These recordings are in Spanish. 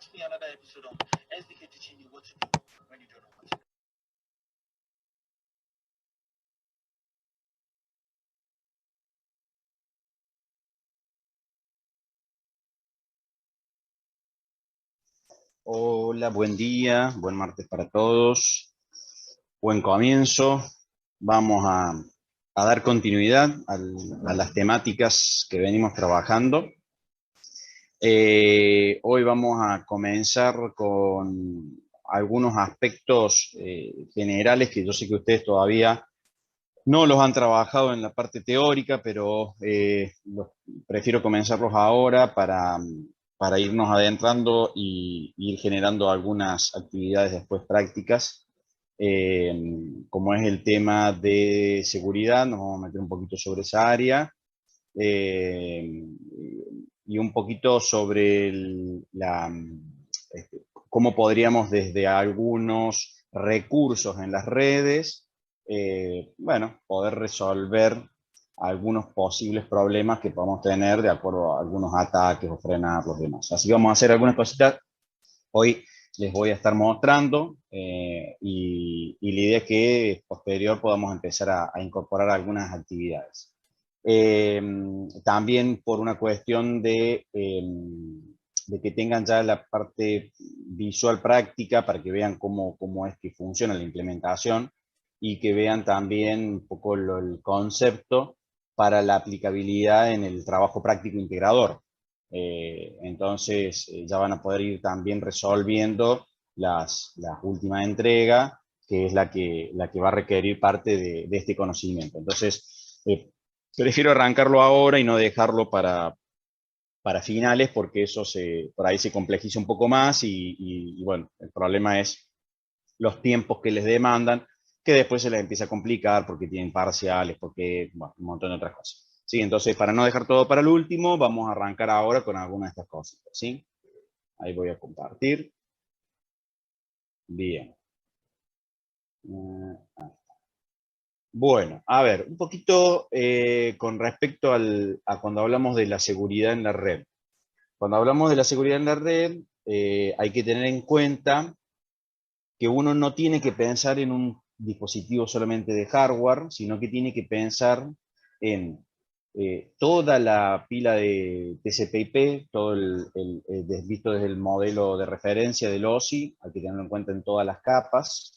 watch me another episode of SDK teaching you what to do when you don't know what to do. Hola, buen día, buen martes para todos, buen comienzo. Vamos a dar continuidad a las temáticas que venimos trabajando. Hoy vamos a comenzar con algunos aspectos generales que yo sé que ustedes todavía no los han trabajado en la parte teórica, pero prefiero comenzarlos ahora para irnos adentrando y ir generando algunas actividades después prácticas. Como es el tema de seguridad, nos vamos a meter un poquito sobre esa área. Y un poquito sobre cómo podríamos desde algunos recursos en las redes, bueno, poder resolver algunos posibles problemas que podamos tener de acuerdo a algunos ataques o frenar los demás. Así que vamos a hacer algunas cositas. Hoy les voy a estar mostrando y la idea es que posterior podamos empezar a incorporar algunas actividades. También por una cuestión de que tengan ya la parte visual práctica para que vean cómo es que funciona la implementación y que vean también un poco el concepto para la aplicabilidad en el trabajo práctico integrador. Entonces ya van a poder ir también resolviendo las últimas entregas, que es la que va a requerir parte de este conocimiento. Entonces, prefiero arrancarlo ahora y no dejarlo para finales, porque eso por ahí se complejiza un poco más y bueno, el problema es los tiempos que les demandan, que después se les empieza a complicar porque tienen parciales, porque, bueno, un montón de otras cosas. ¿Sí? Entonces, para no dejar todo para el último, vamos a arrancar ahora con algunas de estas cosas. ¿Sí? Ahí voy a compartir. Bien. Bueno, a ver, un poquito con respecto a cuando hablamos de la seguridad en la red. Cuando hablamos de la seguridad en la red, hay que tener en cuenta que uno no tiene que pensar en un dispositivo solamente de hardware, sino que tiene que pensar en toda la pila de TCP/IP, todo visto desde el modelo de referencia del OSI, hay que tenerlo en cuenta en todas las capas.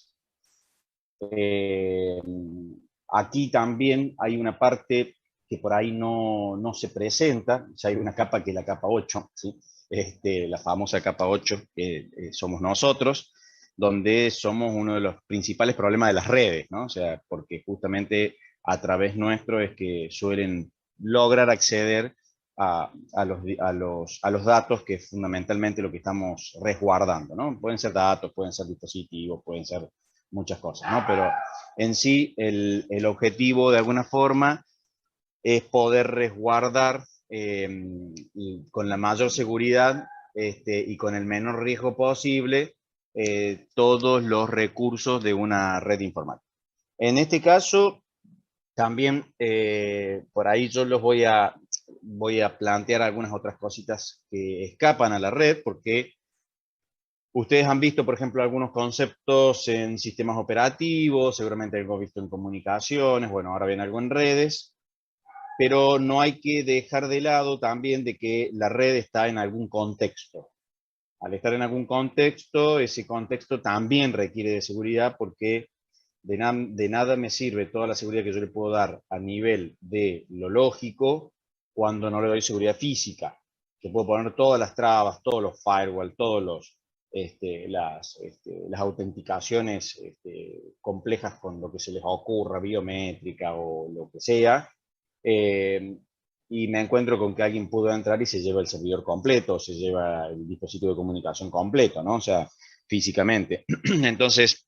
Aquí también hay una parte que por ahí no se presenta, ya hay una capa que es la capa 8, ¿sí? La famosa capa 8 que somos nosotros, donde somos uno de los principales problemas de las redes, ¿no? O sea, porque justamente a través nuestro es que suelen lograr acceder a los datos, que es fundamentalmente lo que estamos resguardando, ¿no? Pueden ser datos, pueden ser dispositivos, pueden ser muchas cosas, ¿no? Pero en sí el objetivo de alguna forma es poder resguardar con la mayor seguridad y con el menor riesgo posible todos los recursos de una red informática. En este caso, también por ahí yo los voy a plantear algunas otras cositas que escapan a la red, porque ustedes han visto, por ejemplo, algunos conceptos en sistemas operativos, seguramente algo visto en comunicaciones, bueno, ahora ven algo en redes, pero no hay que dejar de lado también de que la red está en algún contexto. Al estar en algún contexto, ese contexto también requiere de seguridad, porque de nada me sirve toda la seguridad que yo le puedo dar a nivel de lo lógico cuando no le doy seguridad física. Que puedo poner todas las trabas, todos los firewall, todos las autenticaciones complejas con lo que se les ocurra, biométrica o lo que sea, y me encuentro con que alguien pudo entrar y se lleva el servidor completo, se lleva el dispositivo de comunicación completo, ¿no? O sea, físicamente. Entonces,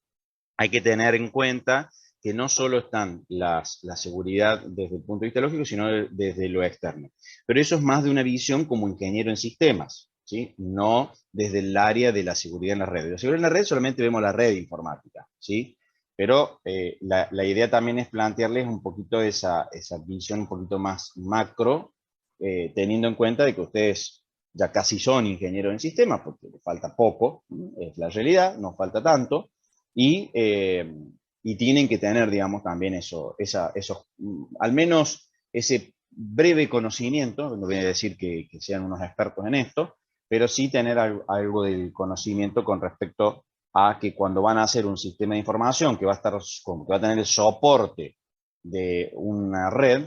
hay que tener en cuenta que no solo están la seguridad desde el punto de vista lógico, sino desde lo externo. Pero eso es más de una visión como ingeniero en sistemas, ¿sí? No desde el área de la seguridad en la red. La seguridad en la red solamente vemos la red informática, ¿sí? Pero la idea también es plantearles un poquito esa visión un poquito más macro, teniendo en cuenta de que ustedes ya casi son ingenieros en sistemas, porque les falta poco, es la realidad, nos falta tanto, y tienen que tener, digamos, también esos, al menos ese breve conocimiento, no voy a decir que sean unos expertos en esto, pero sí tener algo del conocimiento con respecto a que cuando van a hacer un sistema de información que va a tener el soporte de una red,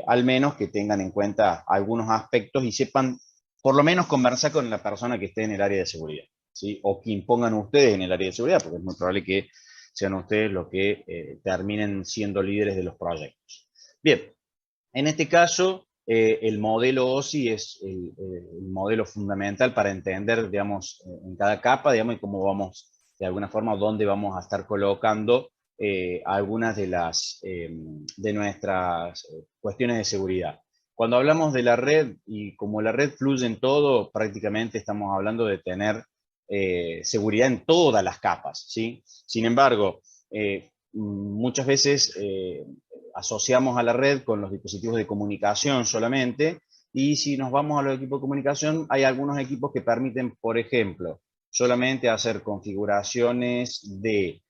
al menos que tengan en cuenta algunos aspectos y sepan por lo menos conversar con la persona que esté en el área de seguridad, ¿sí? O que impongan ustedes en el área de seguridad, porque es muy probable que sean ustedes los que terminen siendo líderes de los proyectos. Bien, en este caso, el modelo OSI es el modelo fundamental para entender, digamos, en cada capa, digamos, y cómo vamos, de alguna forma, dónde vamos a estar colocando algunas de nuestras cuestiones de seguridad. Cuando hablamos de la red, y como la red fluye en todo, prácticamente estamos hablando de tener seguridad en todas las capas, ¿sí? Sin embargo, muchas veces asociamos a la red con los dispositivos de comunicación solamente, y si nos vamos a los equipos de comunicación, hay algunos equipos que permiten, por ejemplo, solamente hacer configuraciones de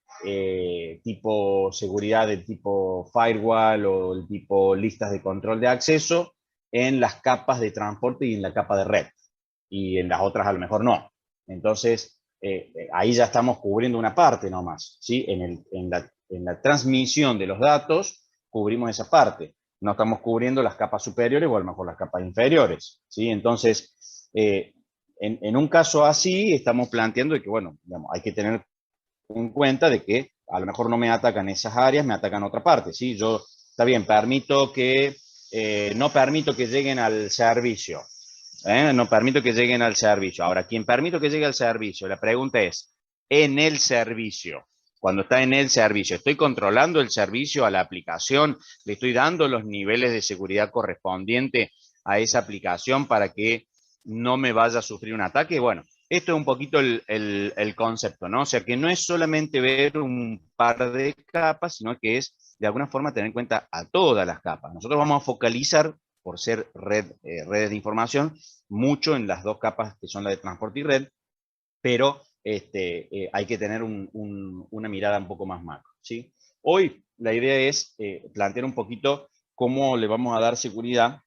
tipo seguridad, de tipo firewall o el tipo listas de control de acceso en las capas de transporte y en la capa de red, y en las otras a lo mejor no. Entonces, ahí ya estamos cubriendo una parte nomás, ¿sí? En la transmisión de los datos cubrimos esa parte. No estamos cubriendo las capas superiores o a lo mejor las capas inferiores, ¿sí? Entonces, en un caso así, estamos planteando de que, bueno, digamos, hay que tener en cuenta de que a lo mejor no me atacan esas áreas, me atacan otra parte, ¿sí? Yo, está bien, no permito que lleguen al servicio, no permito que lleguen al servicio. Ahora, quien permito que llegue al servicio, la pregunta es, en el servicio, cuando está en el servicio, ¿estoy controlando el servicio a la aplicación? ¿Le estoy dando los niveles de seguridad correspondientes a esa aplicación para que no me vaya a sufrir un ataque? Bueno, esto es un poquito el concepto, ¿no? O sea, que no es solamente ver un par de capas, sino que es, de alguna forma, tener en cuenta a todas las capas. Nosotros vamos a focalizar, por ser redes de información, mucho en las dos capas que son la de transporte y red, pero hay que tener una mirada un poco más macro, ¿sí? Hoy la idea es plantear un poquito cómo le vamos a dar seguridad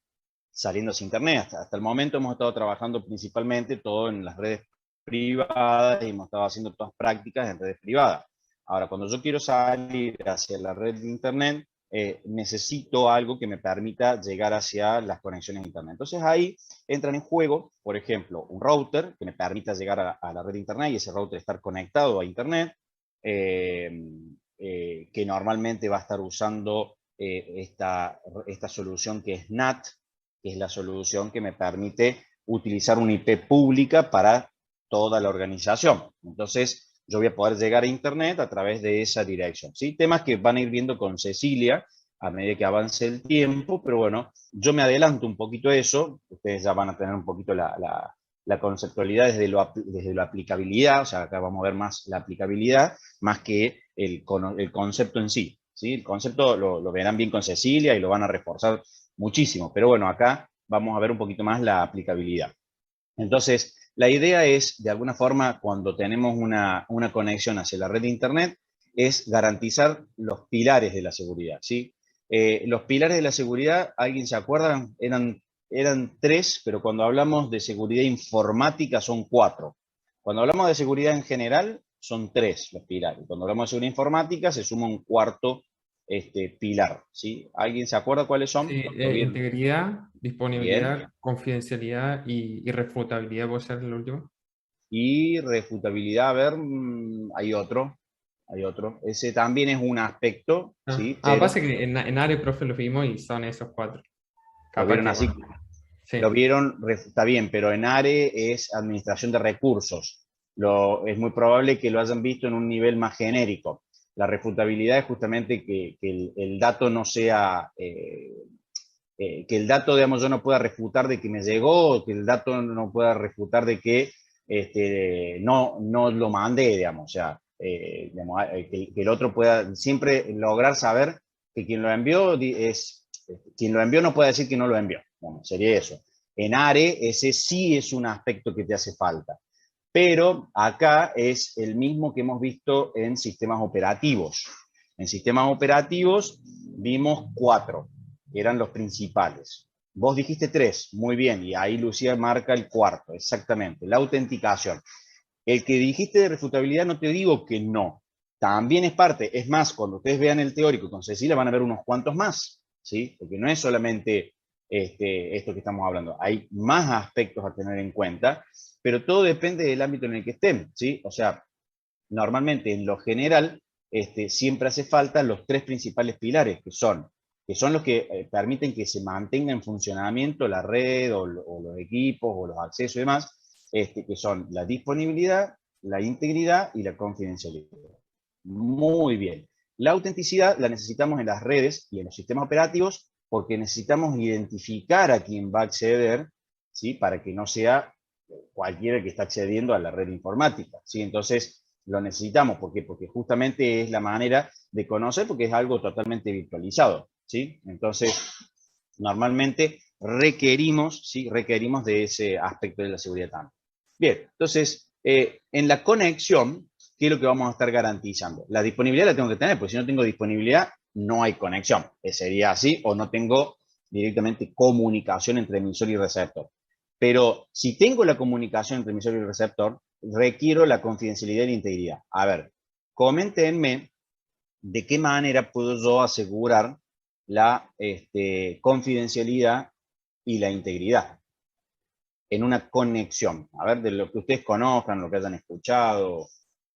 saliendo hacia Internet. Hasta el momento hemos estado trabajando principalmente todo en las redes privadas y hemos estado haciendo todas prácticas en redes privadas. Ahora, cuando yo quiero salir hacia la red de Internet, necesito algo que me permita llegar hacia las conexiones de Internet. Entonces ahí entran en juego, por ejemplo, un router que me permita llegar a la red de Internet y ese router estar conectado a Internet, que normalmente va a estar usando esta solución que es NAT, que es la solución que me permite utilizar una IP pública para toda la organización. Entonces, yo voy a poder llegar a Internet a través de esa dirección, ¿sí? Temas que van a ir viendo con Cecilia a medida que avance el tiempo, pero bueno, yo me adelanto un poquito a eso, ustedes ya van a tener un poquito la conceptualidad desde la aplicabilidad, o sea, acá vamos a ver más la aplicabilidad, más que el concepto en sí, ¿sí? El concepto lo verán bien con Cecilia y lo van a reforzar muchísimo, pero bueno, acá vamos a ver un poquito más la aplicabilidad. Entonces, la idea es, de alguna forma, cuando tenemos una conexión hacia la red de Internet, es garantizar los pilares de la seguridad, ¿sí? Los pilares de la seguridad, ¿alguien se acuerda? Eran tres, pero cuando hablamos de seguridad informática son cuatro. Cuando hablamos de seguridad en general, son tres los pilares. Cuando hablamos de seguridad informática, se suma un cuarto pilar, ¿sí? ¿Alguien se acuerda cuáles son? Sí, ¿Lo vieron? integridad, Bien. disponibilidad, confidencialidad y irrefutabilidad, ¿puede ser el último? Y refutabilidad, a ver, hay otro. Ese también es un aspecto, ¿sí? Pero Pasa que en área, profe, lo vimos y son esos cuatro. lo Capaz vieron que, así, bueno, sí. lo vieron, está bien, pero en ARE es administración de recursos. Es muy probable que lo hayan visto en un nivel más genérico. La refutabilidad es justamente que el dato no sea, que el dato, digamos, yo no pueda refutar de que me llegó, o que el dato no pueda refutar de que no lo mandé, digamos, o sea, digamos, que el otro pueda siempre lograr saber que quien lo envió no puede decir que no lo envió, bueno, sería eso. En ARE, ese sí es un aspecto que te hace falta. Pero acá es el mismo que hemos visto en sistemas operativos. En sistemas operativos vimos 4, que eran los principales. Vos dijiste 3, muy bien, y ahí Lucía marca el cuarto, exactamente, la autenticación. El que dijiste de refutabilidad no te digo que no, también es parte. Es más, cuando ustedes vean el teórico con Cecilia van a ver unos cuantos más, ¿sí? Porque no es solamente esto que estamos hablando, hay más aspectos a tener en cuenta, pero todo depende del ámbito en el que estén, ¿sí? O sea, normalmente en lo general siempre hace falta los 3 principales pilares, que son los que permiten que se mantenga en funcionamiento la red o los equipos o los accesos y demás, que son la disponibilidad, la integridad y la confidencialidad. Muy bien. La autenticidad la necesitamos en las redes y en los sistemas operativos porque necesitamos identificar a quién va a acceder, ¿sí? Para que no sea cualquiera que está accediendo a la red informática, ¿sí? Entonces, lo necesitamos. ¿Por qué? Porque justamente es la manera de conocer, porque es algo totalmente virtualizado, ¿sí? Entonces, normalmente requerimos, ¿sí? Requerimos de ese aspecto de la seguridad también. Bien, entonces, en la conexión, ¿qué es lo que vamos a estar garantizando? La disponibilidad la tengo que tener, porque si no tengo disponibilidad, no hay conexión. Sería así, o no tengo directamente comunicación entre emisor y receptor. Pero si tengo la comunicación entre emisor y receptor, requiero la confidencialidad y la integridad. A ver, coméntenme de qué manera puedo yo asegurar la confidencialidad y la integridad en una conexión. A ver, de lo que ustedes conozcan, lo que hayan escuchado,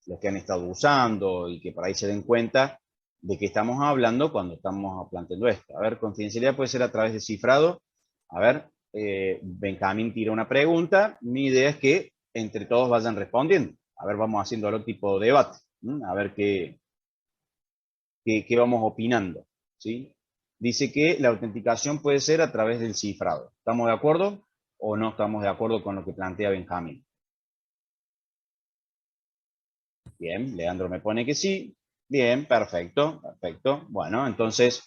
lo que han estado usando y que por ahí se den cuenta de qué estamos hablando cuando estamos planteando esto. A ver, confidencialidad puede ser a través de cifrado. A ver, Benjamín tira una pregunta. Mi idea es que entre todos vayan respondiendo. A ver, vamos haciendo otro tipo de debate. A ver qué vamos opinando, ¿sí? Dice que la autenticación puede ser a través del cifrado. ¿Estamos de acuerdo o no estamos de acuerdo con lo que plantea Benjamín? Bien, Leandro me pone que sí. Bien, perfecto, perfecto. Bueno, entonces,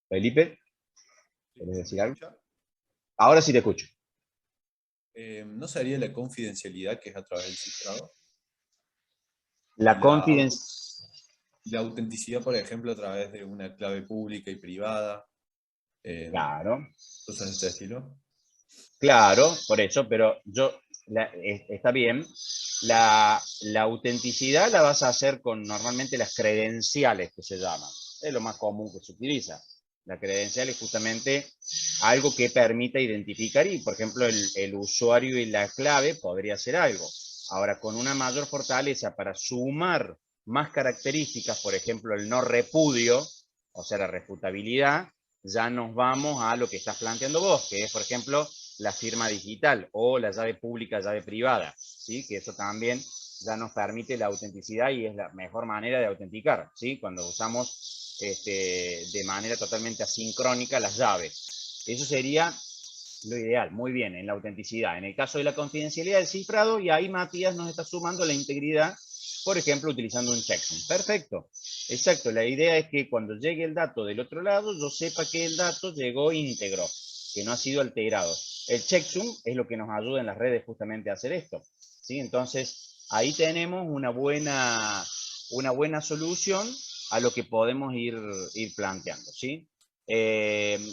Felipe, ¿quieres ¿Se decir me algo? escucha? Ahora sí te escucho. ¿No sería la confidencialidad que es a través del cifrado? La Y confidencialidad. la autenticidad, por ejemplo, a través de una clave pública y privada, eh, Claro, cosas de este estilo. claro, por eso, pero está bien. La autenticidad la vas a hacer con normalmente las credenciales que se llaman. Es lo más común que se utiliza. La credencial es justamente algo que permita identificar y, por ejemplo, el usuario y la clave podría ser algo. Ahora, con una mayor fortaleza para sumar más características, por ejemplo, el no repudio, o sea, la refutabilidad, ya nos vamos a lo que estás planteando vos, que es, por ejemplo, la firma digital o la llave pública, llave privada, ¿sí? Que eso también ya nos permite la autenticidad y es la mejor manera de autenticar, ¿sí? Cuando usamos de manera totalmente asincrónica las llaves. Eso sería lo ideal, muy bien, en la autenticidad. En el caso de la confidencialidad del cifrado, y ahí Matías nos está sumando la integridad, por ejemplo, utilizando un checksum. Perfecto, exacto. La idea es que cuando llegue el dato del otro lado, yo sepa que el dato llegó íntegro, que no ha sido alterado. El checksum es lo que nos ayuda en las redes justamente a hacer esto, ¿sí? Entonces, ahí tenemos una buena solución a lo que podemos ir planteando, ¿sí? El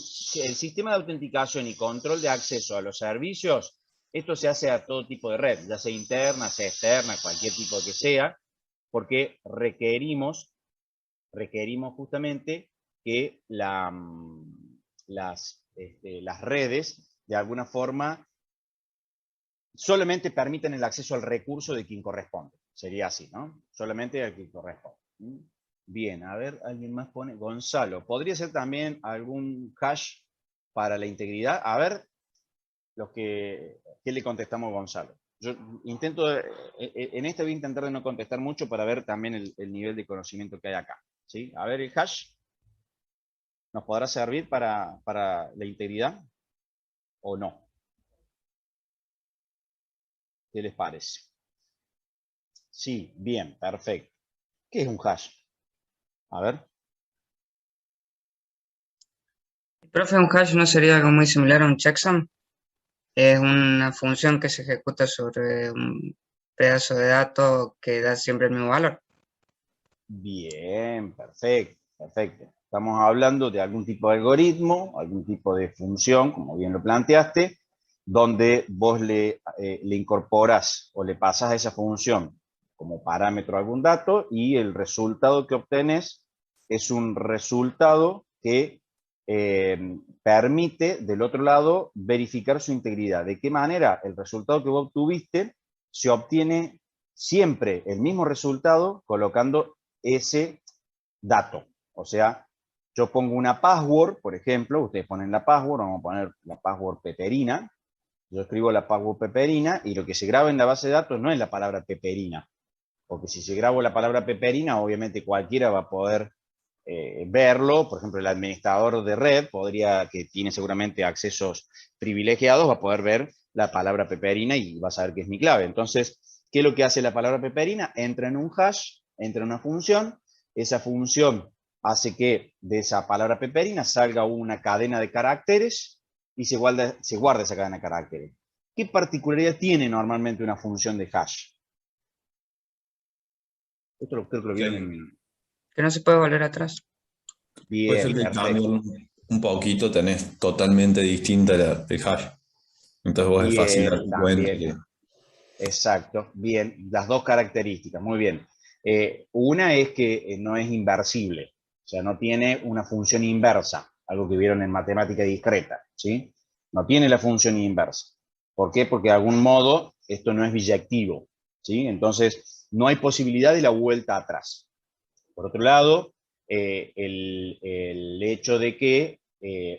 sistema de autenticación y control de acceso a los servicios, esto se hace a todo tipo de red, ya sea interna, sea externa, cualquier tipo que sea, porque requerimos justamente que las redes, de alguna forma, solamente permiten el acceso al recurso de quien corresponde. Sería así, ¿no? Solamente al que corresponde. Bien, a ver, alguien más pone. Gonzalo, ¿podría ser también algún hash para la integridad? A ver, ¿qué le contestamos a Gonzalo? Yo intento, en este voy a intentar de no contestar mucho para ver también el nivel de conocimiento que hay acá. ¿Sí? A ver, el hash, ¿nos podrá servir para la integridad o no? ¿Qué les parece? Sí, bien, perfecto. ¿Qué es un hash? A ver. Profe, un hash no sería algo muy similar a un checksum. Es una función que se ejecuta sobre un pedazo de datos que da siempre el mismo valor. Bien, perfecto, perfecto. Estamos hablando de algún tipo de algoritmo, algún tipo de función, como bien lo planteaste, donde vos le incorporas o le pasas a esa función como parámetro algún dato y el resultado que obtenés es un resultado que permite del otro lado verificar su integridad. ¿De qué manera? El resultado que vos obtuviste se obtiene siempre el mismo resultado colocando ese dato. O sea, yo pongo una password, por ejemplo, ustedes ponen la password, vamos a poner la password peperina, yo escribo la password peperina y lo que se graba en la base de datos no es la palabra peperina, porque si se grabo la palabra peperina, obviamente cualquiera va a poder verlo. Por ejemplo, el administrador de red podría, que tiene seguramente accesos privilegiados, va a poder ver la palabra peperina y va a saber que es mi clave. Entonces, ¿qué es lo que hace la palabra peperina? Entra en un hash, entra en una función, esa función hace que de esa palabra peperina salga una cadena de caracteres y se guarda esa cadena de caracteres. ¿Qué particularidad tiene normalmente una función de hash? Esto creo que lo vieron en... Que no se puede volver atrás. Puede ser Bien, que perfecto. cambiando un poquito tenés totalmente distinta el hash. Entonces vos es fácil Bien, darte cuenta también. que Exacto. Bien, las dos características. Muy bien. Una es que no es inversible. O sea, no tiene una función inversa, algo que vieron en matemática discreta, ¿sí? No tiene la función inversa. ¿Por qué? Porque de algún modo esto no es biyectivo, ¿sí? Entonces, no hay posibilidad de la vuelta atrás. Por otro lado, el hecho de que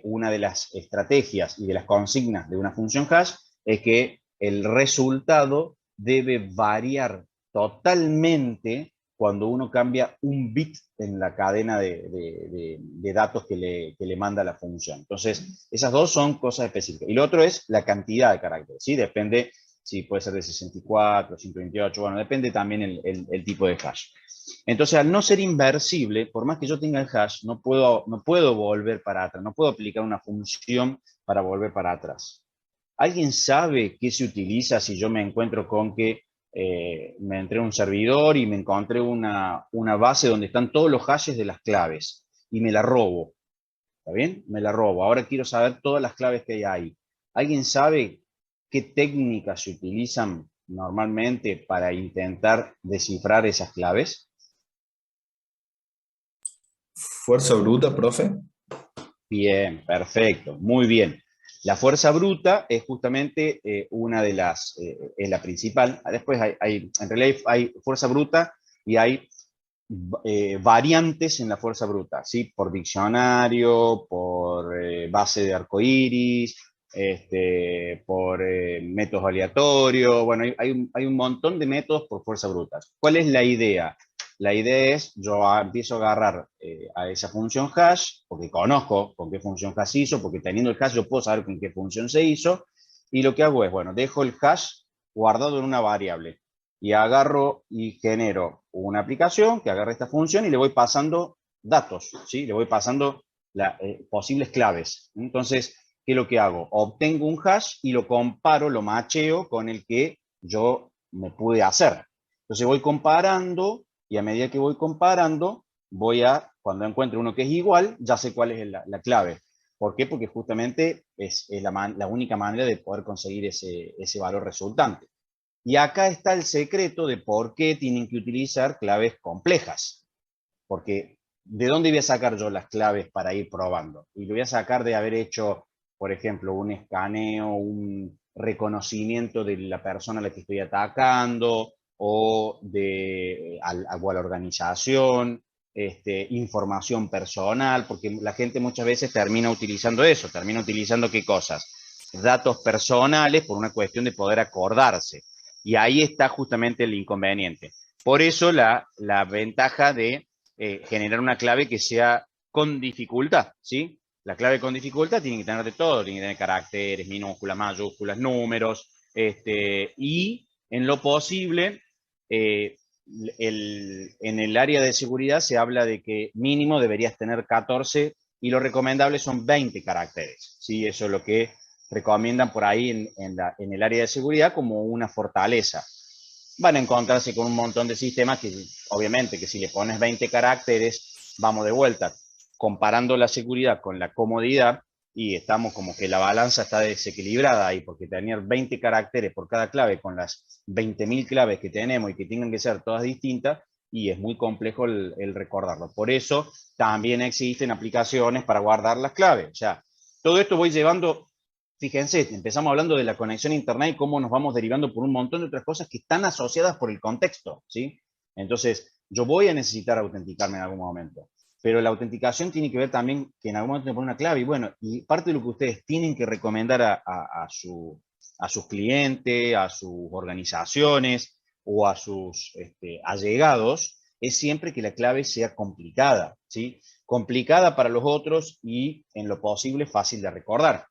una de las estrategias y de las consignas de una función hash es que el resultado debe variar totalmente cuando uno cambia un bit en la cadena de datos que le manda la función. Entonces, esas dos son cosas específicas. Y lo otro es la cantidad de caracteres, ¿sí? Depende si puede ser de 64, 128, bueno, depende también el tipo de hash. Entonces, al no ser inversible, por más que yo tenga el hash, no puedo volver para atrás, no puedo aplicar una función para volver para atrás. ¿Alguien sabe qué se utiliza si yo me encuentro con que me entré a un servidor y me encontré una base donde están todos los hashes de las claves y me la robo? ¿Está bien? Me la robo. Ahora quiero saber todas las claves que hay ahí. ¿Alguien sabe qué técnicas se utilizan normalmente para intentar descifrar esas claves? fuerza bruta, profe. Bien, perfecto, muy bien. La fuerza bruta es justamente una de las, es la principal. Después en realidad hay fuerza bruta y hay variantes en la fuerza bruta, ¿sí? Por diccionario, por base de arcoíris, por métodos aleatorios. Bueno, hay un montón de métodos por fuerza bruta. ¿Cuál es la idea? La idea es, yo empiezo a agarrar a esa función hash, porque conozco con qué función hash hizo, porque teniendo el hash yo puedo saber con qué función se hizo, y lo que hago es, bueno, dejo el hash guardado en una variable, y agarro y genero una aplicación que agarra esta función y le voy pasando datos, ¿sí? Le voy pasando posibles claves. Entonces, ¿qué es lo que hago? Obtengo un hash y lo comparo, lo macheo con el que yo me pude hacer. Entonces voy comparando y a medida que voy comparando, cuando encuentro uno que es igual, ya sé cuál es la clave. ¿Por qué? Porque justamente es la única manera de poder conseguir ese valor resultante. Y acá está el secreto de por qué tienen que utilizar claves complejas. Porque, ¿de dónde voy a sacar yo las claves para ir probando? Y lo voy a sacar de haber hecho, por ejemplo, un escaneo, un reconocimiento de la persona a la que estoy atacando, o de a la organización, información personal, porque la gente muchas veces termina utilizando eso, termina utilizando ¿qué cosas? Datos personales por una cuestión de poder acordarse. Y ahí está justamente el inconveniente. Por eso la ventaja de generar una clave que sea con dificultad, ¿sí? La clave con dificultad tiene que tener de todo, tiene que tener caracteres, minúsculas, mayúsculas, números, y en lo posible, en el área de seguridad se habla de que mínimo deberías tener 14 y lo recomendable son 20 caracteres, ¿sí? Eso es lo que recomiendan por ahí en el área de seguridad como una fortaleza. Van a encontrarse con un montón de sistemas que, obviamente, que si le pones 20 caracteres, vamos de vuelta, comparando la seguridad con la comodidad, y estamos como que la balanza está desequilibrada ahí, porque tener 20 caracteres por cada clave con las 20.000 claves que tenemos y que tengan que ser todas distintas, y es muy complejo el recordarlo. Por eso también existen aplicaciones para guardar las claves. O sea, todo esto voy llevando, fíjense, empezamos hablando de la conexión a internet y cómo nos vamos derivando por un montón de otras cosas que están asociadas por el contexto, ¿sí? Entonces, yo voy a necesitar autenticarme en algún momento. Pero la autenticación tiene que ver también que en algún momento me pone una clave. Y bueno, y parte de lo que ustedes tienen que recomendar a sus clientes, a sus organizaciones o a sus allegados, es siempre que la clave sea complicada, ¿sí? Complicada para los otros y en lo posible fácil de recordar.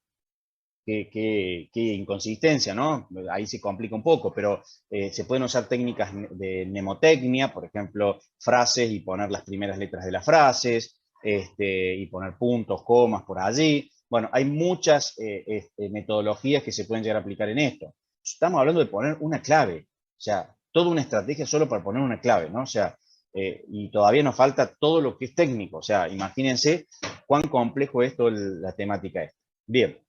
Qué inconsistencia, ¿no? Ahí se complica un poco, pero se pueden usar técnicas de mnemotecnia, por ejemplo, frases y poner las primeras letras de las frases, y poner puntos, comas por allí. Bueno, hay muchas metodologías que se pueden llegar a aplicar en esto. Estamos hablando de poner una clave, o sea, toda una estrategia solo para poner una clave, ¿no? O sea, y todavía nos falta todo lo que es técnico, o sea, imagínense cuán complejo es toda la temática esta. Bien.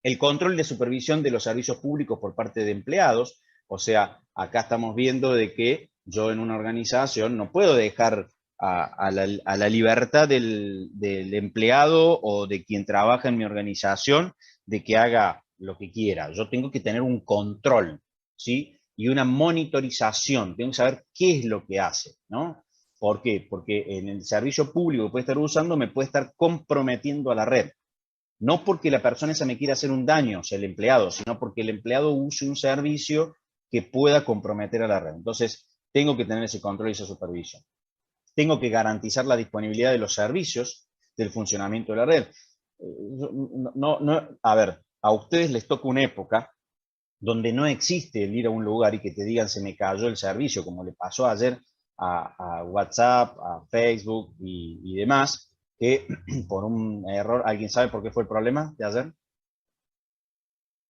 El control de supervisión de los servicios públicos por parte de empleados, o sea, acá estamos viendo de que yo en una organización no puedo dejar a la libertad del empleado o de quien trabaja en mi organización de que haga lo que quiera. Yo tengo que tener un control, ¿sí? Y una monitorización, tengo que saber qué es lo que hace, ¿no? ¿Por qué? Porque en el servicio público que puede estar usando me puede estar comprometiendo a la red. No porque la persona esa me quiera hacer un daño, o sea, el empleado, sino porque el empleado use un servicio que pueda comprometer a la red. Entonces, tengo que tener ese control y esa supervisión. Tengo que garantizar la disponibilidad de los servicios del funcionamiento de la red. A ver, a ustedes les toca una época donde no existe el ir a un lugar y que te digan se me cayó el servicio, como le pasó ayer a WhatsApp, a Facebook y demás, que por un error, ¿alguien sabe por qué fue el problema de ayer?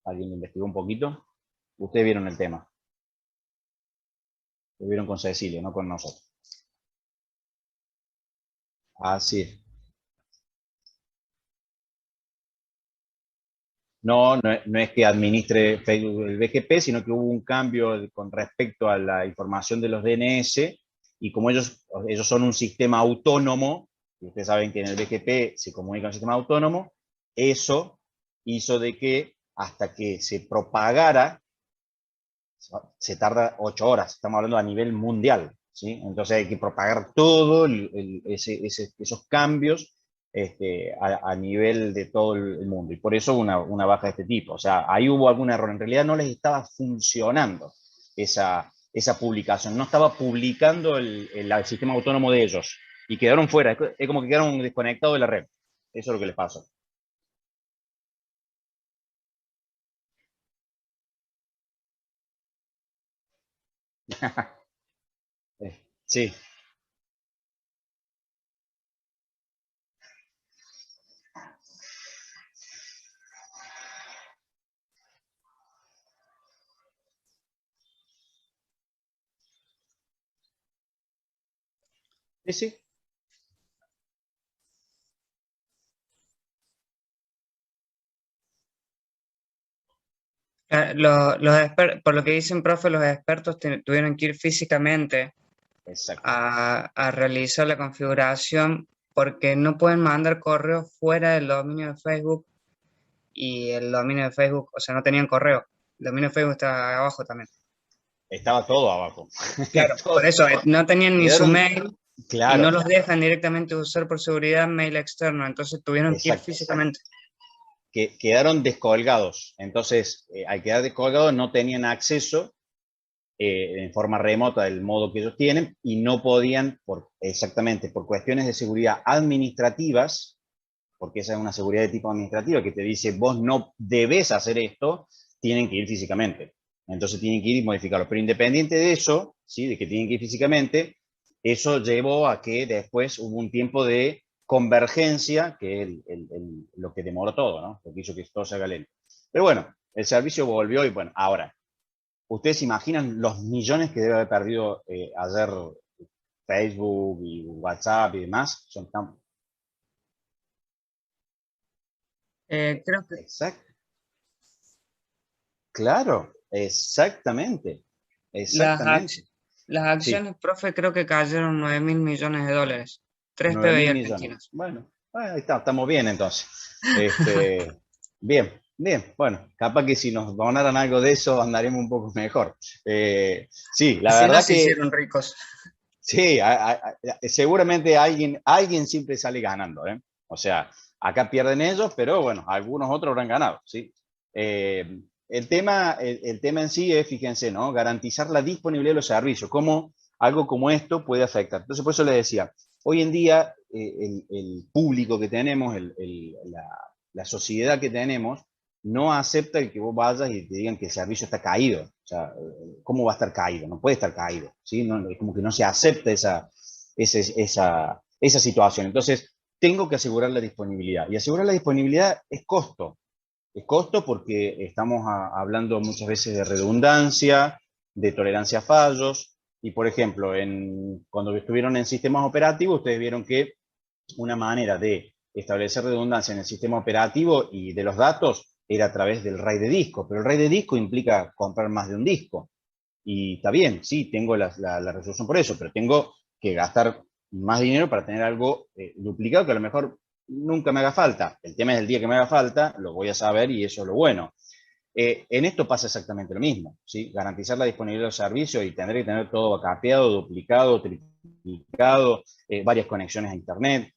¿Alguien investigó un poquito? Ustedes vieron el tema. Lo vieron con Cecilia, no con nosotros. Así es. No es que administre Facebook el BGP, sino que hubo un cambio con respecto a la información de los DNS, y como ellos son un sistema autónomo, y ustedes saben que en el BGP se comunica un sistema autónomo, eso hizo de que hasta que se propagara, se tarda 8 horas, estamos hablando a nivel mundial, ¿sí? Entonces hay que propagar todo esos cambios a nivel de todo el mundo, y por eso una baja de este tipo. O sea, ahí hubo algún error, en realidad no les estaba funcionando esa publicación, no estaba publicando el sistema autónomo de ellos, y quedaron fuera, es como que quedaron desconectados de la red. Eso es lo que les pasó. Sí. Sí. Por lo que dicen, profe, los expertos tuvieron que ir físicamente Exacto. a realizar la configuración porque no pueden mandar correos fuera del dominio de Facebook, y el dominio de Facebook, o sea, no tenían correo. El dominio de Facebook estaba abajo también. Estaba todo abajo. Claro, Todo. por eso no tenían ni su Quedaron- mail, Claro. y no los dejan directamente usar por seguridad mail externo, entonces tuvieron que ir Exacto. físicamente. Que quedaron descolgados. Entonces, al quedar descolgados no tenían acceso en forma remota del modo que ellos tienen, y no podían, exactamente por cuestiones de seguridad administrativas, porque esa es una seguridad de tipo administrativa que te dice vos no debes hacer esto, tienen que ir físicamente. Entonces tienen que ir y modificarlo. Pero independiente de eso, ¿sí? De que tienen que ir físicamente, eso llevó a que después hubo un tiempo de convergencia, que es lo que demoró todo, ¿no? Lo que hizo que todo se haga lento. Pero bueno, el servicio volvió y bueno, ahora, ¿ustedes se imaginan los millones que debe haber perdido ayer Facebook y WhatsApp y demás? Son tan... Creo que Exacto. Claro, exactamente. las, Exactamente. las Sí, acciones, profe, creo que cayeron 9.000 millones de dólares. 3 9 PBI mil millones. argentinos. Bueno, ahí está, estamos bien entonces. Bien, bien. Bueno, capaz que si nos donaran algo de eso andaremos un poco mejor. Sí, Y la si no, verdad se que hicieron ricos. sí, seguramente alguien siempre sale ganando, ¿eh? O sea, acá pierden ellos, pero bueno, algunos otros habrán ganado, ¿sí? El tema en sí es, fíjense, ¿no? Garantizar la disponibilidad de los servicios, cómo algo como esto puede afectar. Entonces, por eso les decía, hoy en día el público que tenemos, la sociedad que tenemos, no acepta el que vos vayas y te digan que el servicio está caído. O sea, ¿cómo va a estar caído? No puede estar caído, ¿sí? No, es como que no se acepta esa situación. Entonces, tengo que asegurar la disponibilidad. Y asegurar la disponibilidad es costo. Es costo porque estamos hablando muchas veces de redundancia, de tolerancia a fallos. Y, por ejemplo, cuando estuvieron en sistemas operativos, ustedes vieron que una manera de establecer redundancia en el sistema operativo y de los datos era a través del RAID de disco, pero el RAID de disco implica comprar más de un disco. Y está bien, sí, tengo la resolución por eso, pero tengo que gastar más dinero para tener algo duplicado que a lo mejor nunca me haga falta. El tema es el día que me haga falta, lo voy a saber y eso es lo bueno. En esto pasa exactamente lo mismo, ¿sí? Garantizar la disponibilidad de los servicios y tener que tener todo capeado, duplicado, triplicado, varias conexiones a Internet,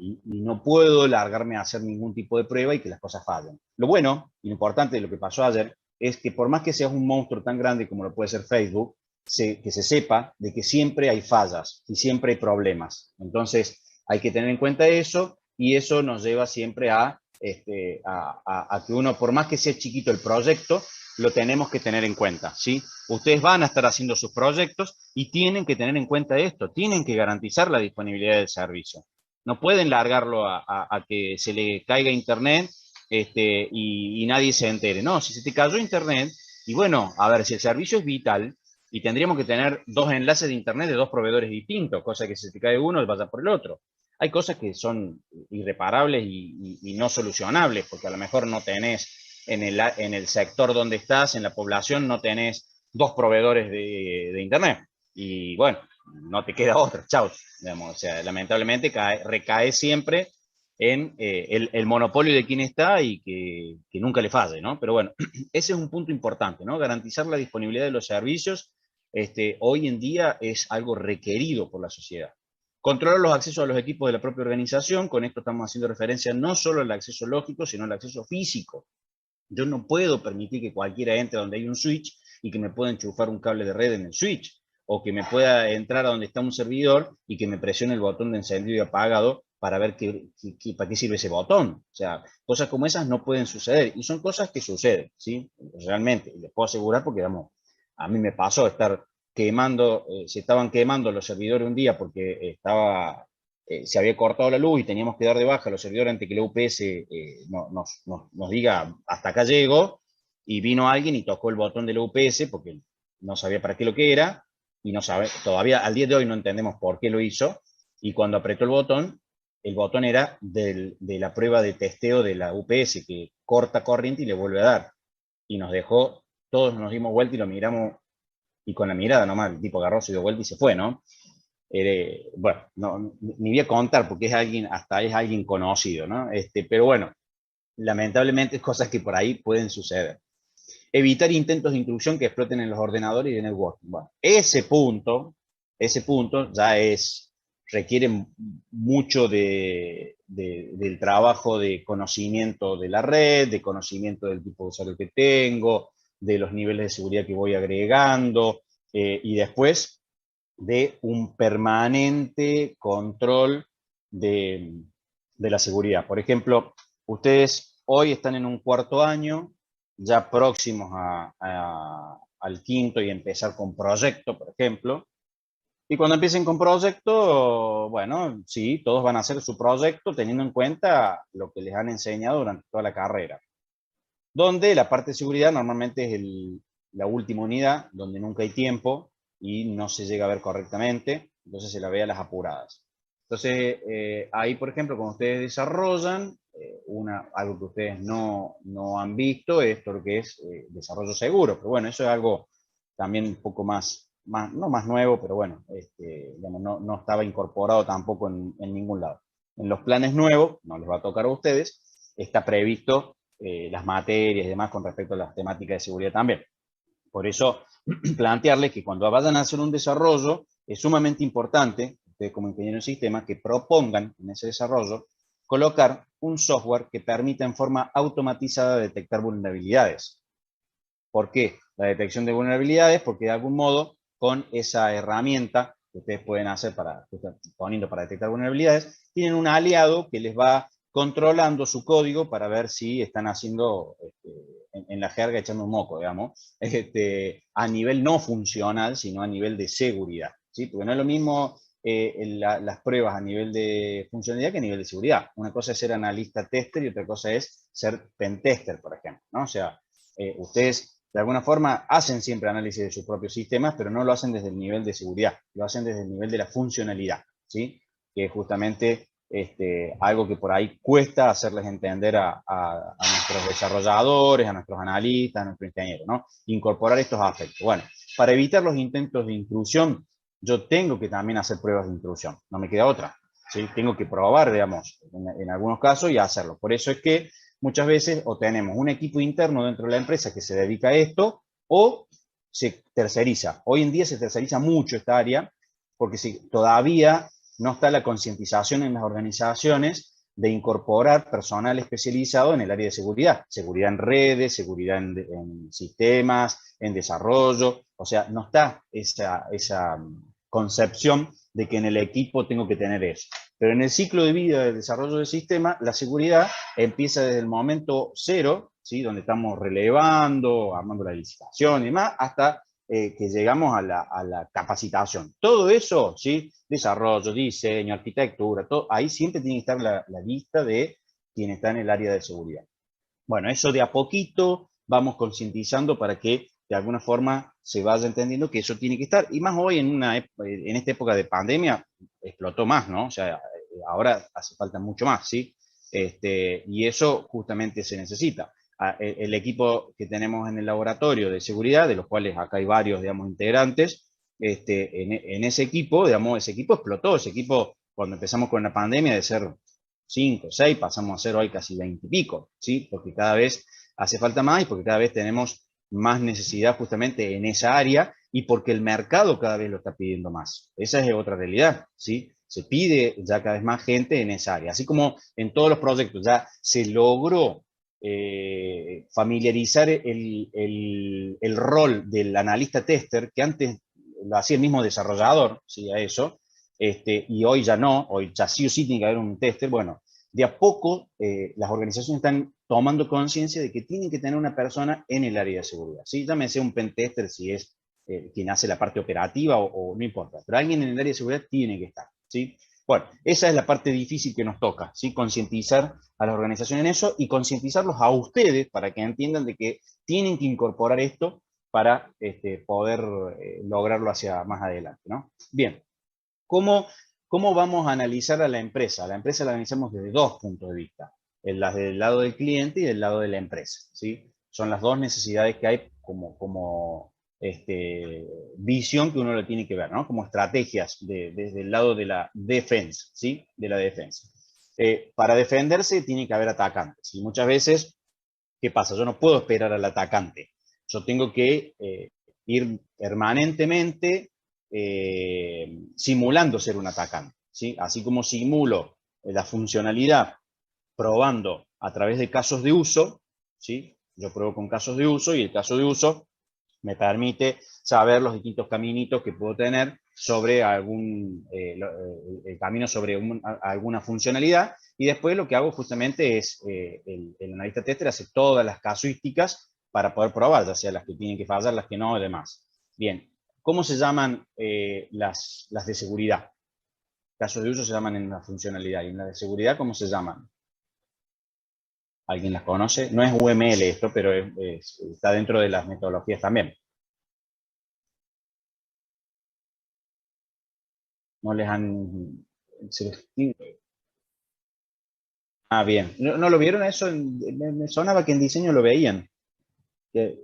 y no puedo largarme a hacer ningún tipo de prueba y que las cosas fallen. Lo bueno y lo importante de lo que pasó ayer es que por más que seas un monstruo tan grande como lo puede ser Facebook, que se sepa de que siempre hay fallas y siempre hay problemas. Entonces hay que tener en cuenta eso y eso nos lleva siempre a que uno, por más que sea chiquito el proyecto, lo tenemos que tener en cuenta, ¿sí? Ustedes van a estar haciendo sus proyectos y tienen que tener en cuenta esto, tienen que garantizar la disponibilidad del servicio. No pueden largarlo a que se le caiga internet y nadie se entere. No, si se te cayó internet, y bueno, a ver, si el servicio es vital, y tendríamos que tener dos enlaces de internet de dos proveedores distintos, cosa que si se te cae uno, vaya por el otro. Hay cosas que son irreparables y no solucionables, porque a lo mejor no tenés en el sector donde estás, en la población, no tenés dos proveedores de internet. Y bueno, no te queda otra, chao. Digamos, o sea, lamentablemente recae siempre en el monopolio de quien está y que nunca le falle, ¿no? Pero bueno, ese es un punto importante, ¿no? Garantizar la disponibilidad de los servicios hoy en día es algo requerido por la sociedad. Controlar los accesos a los equipos de la propia organización, con esto estamos haciendo referencia no solo al acceso lógico, sino al acceso físico. Yo no puedo permitir que cualquiera entre donde hay un switch y que me pueda enchufar un cable de red en el switch, o que me pueda entrar a donde está un servidor y que me presione el botón de encendido y apagado para ver para qué sirve ese botón. O sea, cosas como esas no pueden suceder, y son cosas que suceden, ¿sí? Realmente, les puedo asegurar porque, digamos, a mí me pasó estar quemando, se estaban quemando los servidores un día porque se había cortado la luz y teníamos que dar de baja a los servidores antes que la UPS nos diga hasta acá llego, y vino alguien y tocó el botón de la UPS porque no sabía para qué lo que era, y no sabe, todavía al día de hoy no entendemos por qué lo hizo, y cuando apretó el botón era de la prueba de testeo de la UPS, que corta corriente y le vuelve a dar, y nos dejó, todos nos dimos vuelta y lo miramos, y con la mirada nomás, el tipo agarró, se dio vuelta y se fue, ¿no? Bueno, ni voy a contar porque hasta es alguien conocido, ¿no? Pero bueno, lamentablemente cosas que por ahí pueden suceder. Evitar intentos de intrusión que exploten en los ordenadores y de networking. Bueno, ese punto ya requiere mucho del trabajo de conocimiento de la red, de conocimiento del tipo de usuario que tengo, de los niveles de seguridad que voy agregando, y después de un permanente control de la seguridad. Por ejemplo, ustedes hoy están en un cuarto año, ya próximos al quinto y empezar con proyecto, por ejemplo. Y cuando empiecen con proyecto, bueno, sí, todos van a hacer su proyecto teniendo en cuenta lo que les han enseñado durante toda la carrera. Donde la parte de seguridad normalmente es la última unidad, donde nunca hay tiempo y no se llega a ver correctamente, entonces se la ve a las apuradas. Entonces, ahí, por ejemplo, cuando ustedes desarrollan, algo que ustedes no han visto es todo lo que es desarrollo seguro, pero bueno, eso es algo también un poco más no más nuevo, pero bueno, digamos, no estaba incorporado tampoco en ningún lado. En los planes nuevos, no les va a tocar a ustedes, está previsto las materias y demás con respecto a las temáticas de seguridad también. Por eso, plantearles que cuando vayan a hacer un desarrollo, es sumamente importante, ustedes como ingenieros en sistemas, que propongan en ese desarrollo colocar un software que permita en forma automatizada detectar vulnerabilidades. ¿Por qué la detección de vulnerabilidades? Porque de algún modo, con esa herramienta que ustedes pueden hacer poniendo para detectar vulnerabilidades, tienen un aliado que les va controlando su código para ver si están haciendo, en la jerga, echando un moco, digamos, a nivel no funcional, sino a nivel de seguridad, ¿sí? Porque no es lo mismo las pruebas a nivel de funcionalidad que a nivel de seguridad. Una cosa es ser analista tester y otra cosa es ser pentester, por ejemplo, ¿no? O sea, ustedes de alguna forma hacen siempre análisis de sus propios sistemas, pero no lo hacen desde el nivel de seguridad, lo hacen desde el nivel de la funcionalidad, ¿sí? Que es justamente algo que por ahí cuesta hacerles entender a nuestros desarrolladores, a nuestros analistas, a nuestros ingenieros, ¿no? Incorporar estos aspectos. Bueno, para evitar los intentos de intrusión, yo tengo que también hacer pruebas de intrusión, no me queda otra, ¿sí? Tengo que probar, digamos, en algunos casos y hacerlo. Por eso es que muchas veces o tenemos un equipo interno dentro de la empresa que se dedica a esto, o se terceriza. Hoy en día se terceriza mucho esta área, porque todavía no está la concientización en las organizaciones de incorporar personal especializado en el área de seguridad. Seguridad en redes, seguridad en sistemas, en desarrollo. O sea, no está esa concepción de que en el equipo tengo que tener eso. Pero en el ciclo de vida del desarrollo del sistema, la seguridad empieza desde el momento cero, ¿sí? Donde estamos relevando, armando la licitación y demás, hasta que llegamos a la capacitación. Todo eso, ¿sí? Desarrollo, diseño, arquitectura, todo, ahí siempre tiene que estar la lista de quien está en el área de seguridad. Bueno, eso de a poquito vamos concientizando para que de alguna forma se vaya entendiendo que eso tiene que estar. Y más hoy en esta época de pandemia explotó más, ¿no? O sea, ahora hace falta mucho más, ¿sí? Y eso justamente se necesita. El equipo que tenemos en el laboratorio de seguridad, de los cuales acá hay varios, digamos, integrantes, en ese equipo, digamos, ese equipo explotó. Ese equipo, cuando empezamos con la pandemia, de ser 5, 6, pasamos a ser hoy casi 20 y pico, ¿sí? Porque cada vez hace falta más y porque cada vez tenemos más necesidad justamente en esa área y porque el mercado cada vez lo está pidiendo más. Esa es otra realidad, ¿sí? Se pide ya cada vez más gente en esa área. Así como en todos los proyectos ya se logró familiarizar el rol del analista tester, que antes lo hacía el mismo desarrollador, ¿sí? A eso, y hoy ya no, hoy ya sí o sí tiene que haber un tester. Bueno, de a poco las organizaciones están tomando conciencia de que tienen que tener una persona en el área de seguridad, ¿sí? Llámese un pentester si es quien hace la parte operativa o no importa, pero alguien en el área de seguridad tiene que estar, ¿sí? Bueno, esa es la parte difícil que nos toca, ¿sí? Concientizar a las organizaciones en eso y concientizarlos a ustedes para que entiendan de que tienen que incorporar esto para poder lograrlo hacia más adelante, ¿no? Bien. ¿Cómo vamos a analizar a la empresa? A la empresa la analizamos desde dos puntos de vista, desde el lado del cliente y del lado de la empresa, ¿sí? Son las dos necesidades que hay como visión que uno lo tiene que ver, ¿no? Como estrategias desde el lado de la defensa, ¿sí? De la defensa. Para defenderse tiene que haber atacantes, y muchas veces, ¿qué pasa? Yo no puedo esperar al atacante. Yo tengo que ir permanentemente simulando ser un atacante, ¿sí? Así como simulo la funcionalidad probando a través de casos de uso, ¿sí? Yo pruebo con casos de uso y el caso de uso me permite saber los distintos caminitos que puedo tener sobre el camino sobre alguna funcionalidad, y después lo que hago justamente es, el analista tester hace todas las casuísticas para poder probar, ya sea las que tienen que fallar, las que no y demás. Bien, ¿Cómo se llaman las de seguridad? Casos de uso se llaman en la funcionalidad, y en la de seguridad, ¿cómo se llaman? ¿Alguien las conoce? No es UML esto, pero está dentro de las metodologías también. No les han... Ah, bien. ¿No lo vieron eso? Me sonaba que en diseño lo veían. Que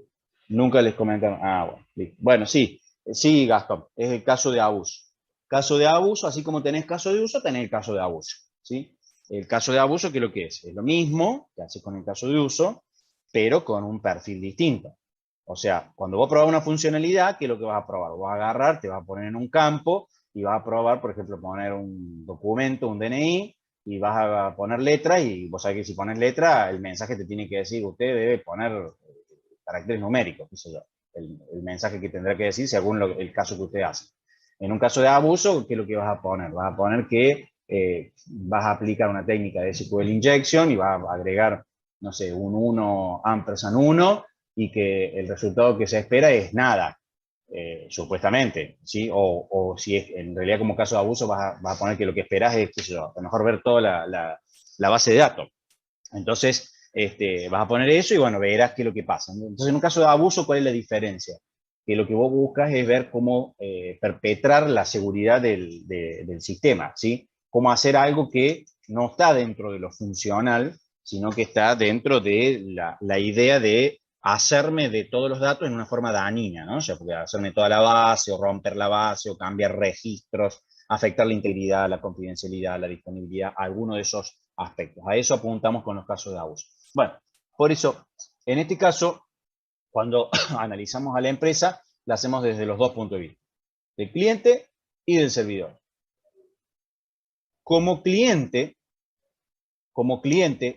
nunca les comentaron. Ah, bueno. Listo. Bueno, sí. Sí, Gastón. Es el caso de abuso. Caso de abuso, así como tenés caso de uso, tenés el caso de abuso. ¿Sí? El caso de abuso, ¿qué es lo que es? Es lo mismo que haces con el caso de uso, pero con un perfil distinto. O sea, cuando vos probás una funcionalidad, ¿qué es lo que vas a probar? Vas a agarrar, te vas a poner en un campo y vas a probar, por ejemplo, poner un documento, un DNI, y vas a poner letra, y vos sabés que si pones letra, el mensaje te tiene que decir, usted debe poner caracteres numéricos, qué sé yo, el mensaje que tendrá que decir según el caso que usted hace. En un caso de abuso, ¿qué es lo que vas a poner? Vas a poner que vas a aplicar una técnica de SQL injection y vas a agregar, no sé, un 1 ampersand 1, y que el resultado que se espera es nada, supuestamente, ¿sí? O si es en realidad como caso de abuso vas a poner que lo que esperas es, qué sé yo, a lo mejor ver toda la base de datos. Entonces, vas a poner eso y bueno, verás qué es lo que pasa. Entonces, en un caso de abuso, ¿cuál es la diferencia? Que lo que vos buscas es ver cómo perpetrar la seguridad del sistema, ¿sí? Cómo hacer algo que no está dentro de lo funcional, sino que está dentro de la idea de hacerme de todos los datos en una forma dañina, ¿no? O sea, porque hacerme toda la base, o romper la base, o cambiar registros, afectar la integridad, la confidencialidad, la disponibilidad, alguno de esos aspectos. A eso apuntamos con los casos de abuso. Bueno, por eso, en este caso, cuando analizamos a la empresa, la hacemos desde los dos puntos de vista, del cliente y del servidor. Como cliente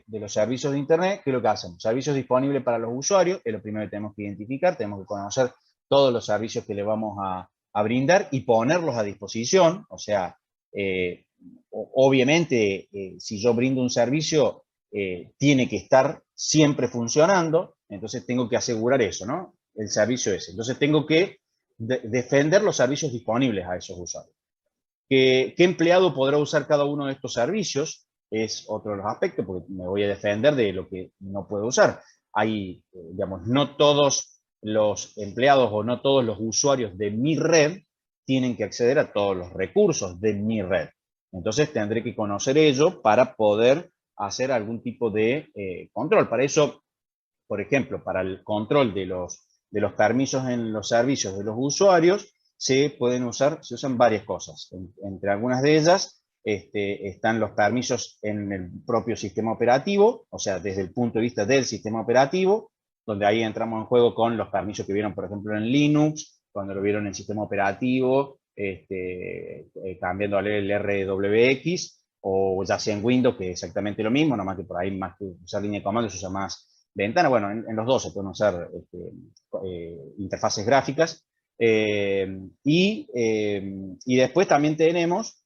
de los servicios de Internet, ¿qué es lo que hacemos? Servicios disponibles para los usuarios, es lo primero que tenemos que identificar, tenemos que conocer todos los servicios que le vamos a brindar y ponerlos a disposición. O sea, obviamente, si yo brindo un servicio, tiene que estar siempre funcionando, entonces tengo que asegurar eso, ¿no? El servicio ese. Entonces tengo que defender los servicios disponibles a esos usuarios. ¿Qué empleado podrá usar cada uno de estos servicios? Es otro de los aspectos, porque me voy a defender de lo que no puedo usar. Hay, digamos, no todos los empleados o no todos los usuarios de mi red tienen que acceder a todos los recursos de mi red. Entonces tendré que conocer ello para poder hacer algún tipo de control. Para eso, por ejemplo, para el control de los permisos en los servicios de los usuarios, se usan varias cosas. Entre algunas de ellas están los permisos en el propio sistema operativo, o sea, desde el punto de vista del sistema operativo, donde ahí entramos en juego con los permisos que vieron, por ejemplo, en Linux, cuando lo vieron en el sistema operativo, cambiándole el RWX, o ya sea en Windows, que es exactamente lo mismo, nomás que por ahí más que usar línea de comando se usa más ventana. Bueno, en los dos se pueden usar interfaces gráficas. Y después también tenemos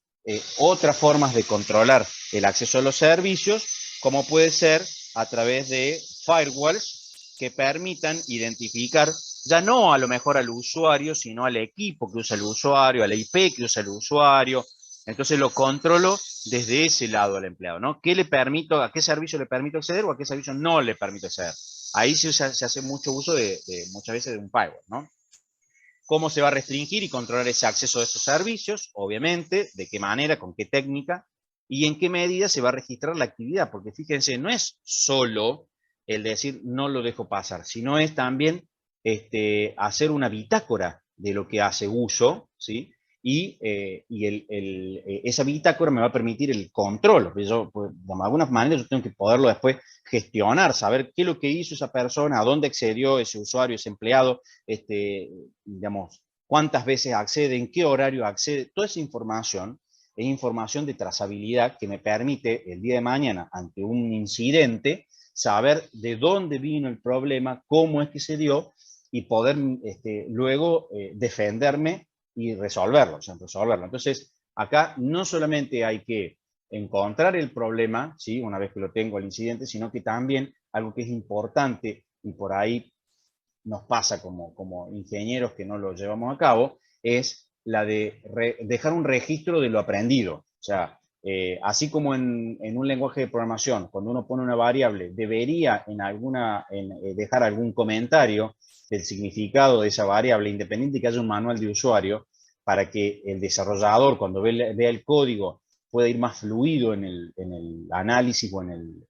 otras formas de controlar el acceso a los servicios, como puede ser a través de firewalls que permitan identificar ya no a lo mejor al usuario, sino al equipo que usa el usuario, a la IP que usa el usuario. Entonces lo controlo desde ese lado al empleado, ¿no? ¿Qué le permito, a qué servicio le permito acceder o a qué servicio no le permito acceder? Ahí se hace mucho uso muchas veces de un firewall, ¿no? ¿Cómo se va a restringir y controlar ese acceso a estos servicios? Obviamente, de qué manera, con qué técnica y en qué medida se va a registrar la actividad, porque fíjense, no es solo el decir no lo dejo pasar, sino es también hacer una bitácora de lo que hace uso, ¿sí? Y esa bitácora me va a permitir el control, porque yo, pues, de alguna manera, yo tengo que poderlo después gestionar, saber qué es lo que hizo esa persona, a dónde accedió ese usuario, ese empleado, digamos, cuántas veces accede, en qué horario accede. Toda esa información es información de trazabilidad que me permite el día de mañana, ante un incidente, saber de dónde vino el problema, cómo es que se dio, y poder luego defenderme y resolverlo. Entonces, acá no solamente hay que encontrar el problema, ¿sí? Una vez que lo tengo el incidente, sino que también algo que es importante, y por ahí nos pasa como ingenieros que no lo llevamos a cabo, es la de dejar un registro de lo aprendido. O sea, así como en un lenguaje de programación, cuando uno pone una variable, debería dejar algún comentario del significado de esa variable, independiente que haya un manual de usuario, para que el desarrollador, cuando vea el código, pueda ir más fluido en el análisis o en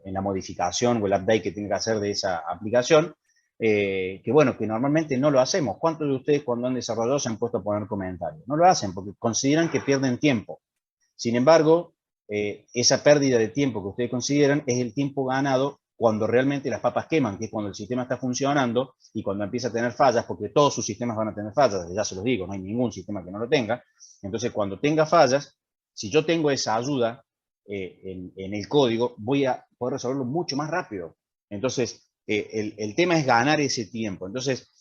la modificación o el update que tenga que hacer de esa aplicación. Que bueno, que normalmente no lo hacemos. ¿Cuántos de ustedes cuando han desarrollado se han puesto a poner comentarios? No lo hacen porque consideran que pierden tiempo. Sin embargo, esa pérdida de tiempo que ustedes consideran es el tiempo ganado cuando realmente las papas queman, que es cuando el sistema está funcionando y cuando empieza a tener fallas, porque todos sus sistemas van a tener fallas, ya se los digo, no hay ningún sistema que no lo tenga. Entonces, cuando tenga fallas, si yo tengo esa ayuda en el código, voy a poder resolverlo mucho más rápido. Entonces, el tema es ganar ese tiempo. Entonces,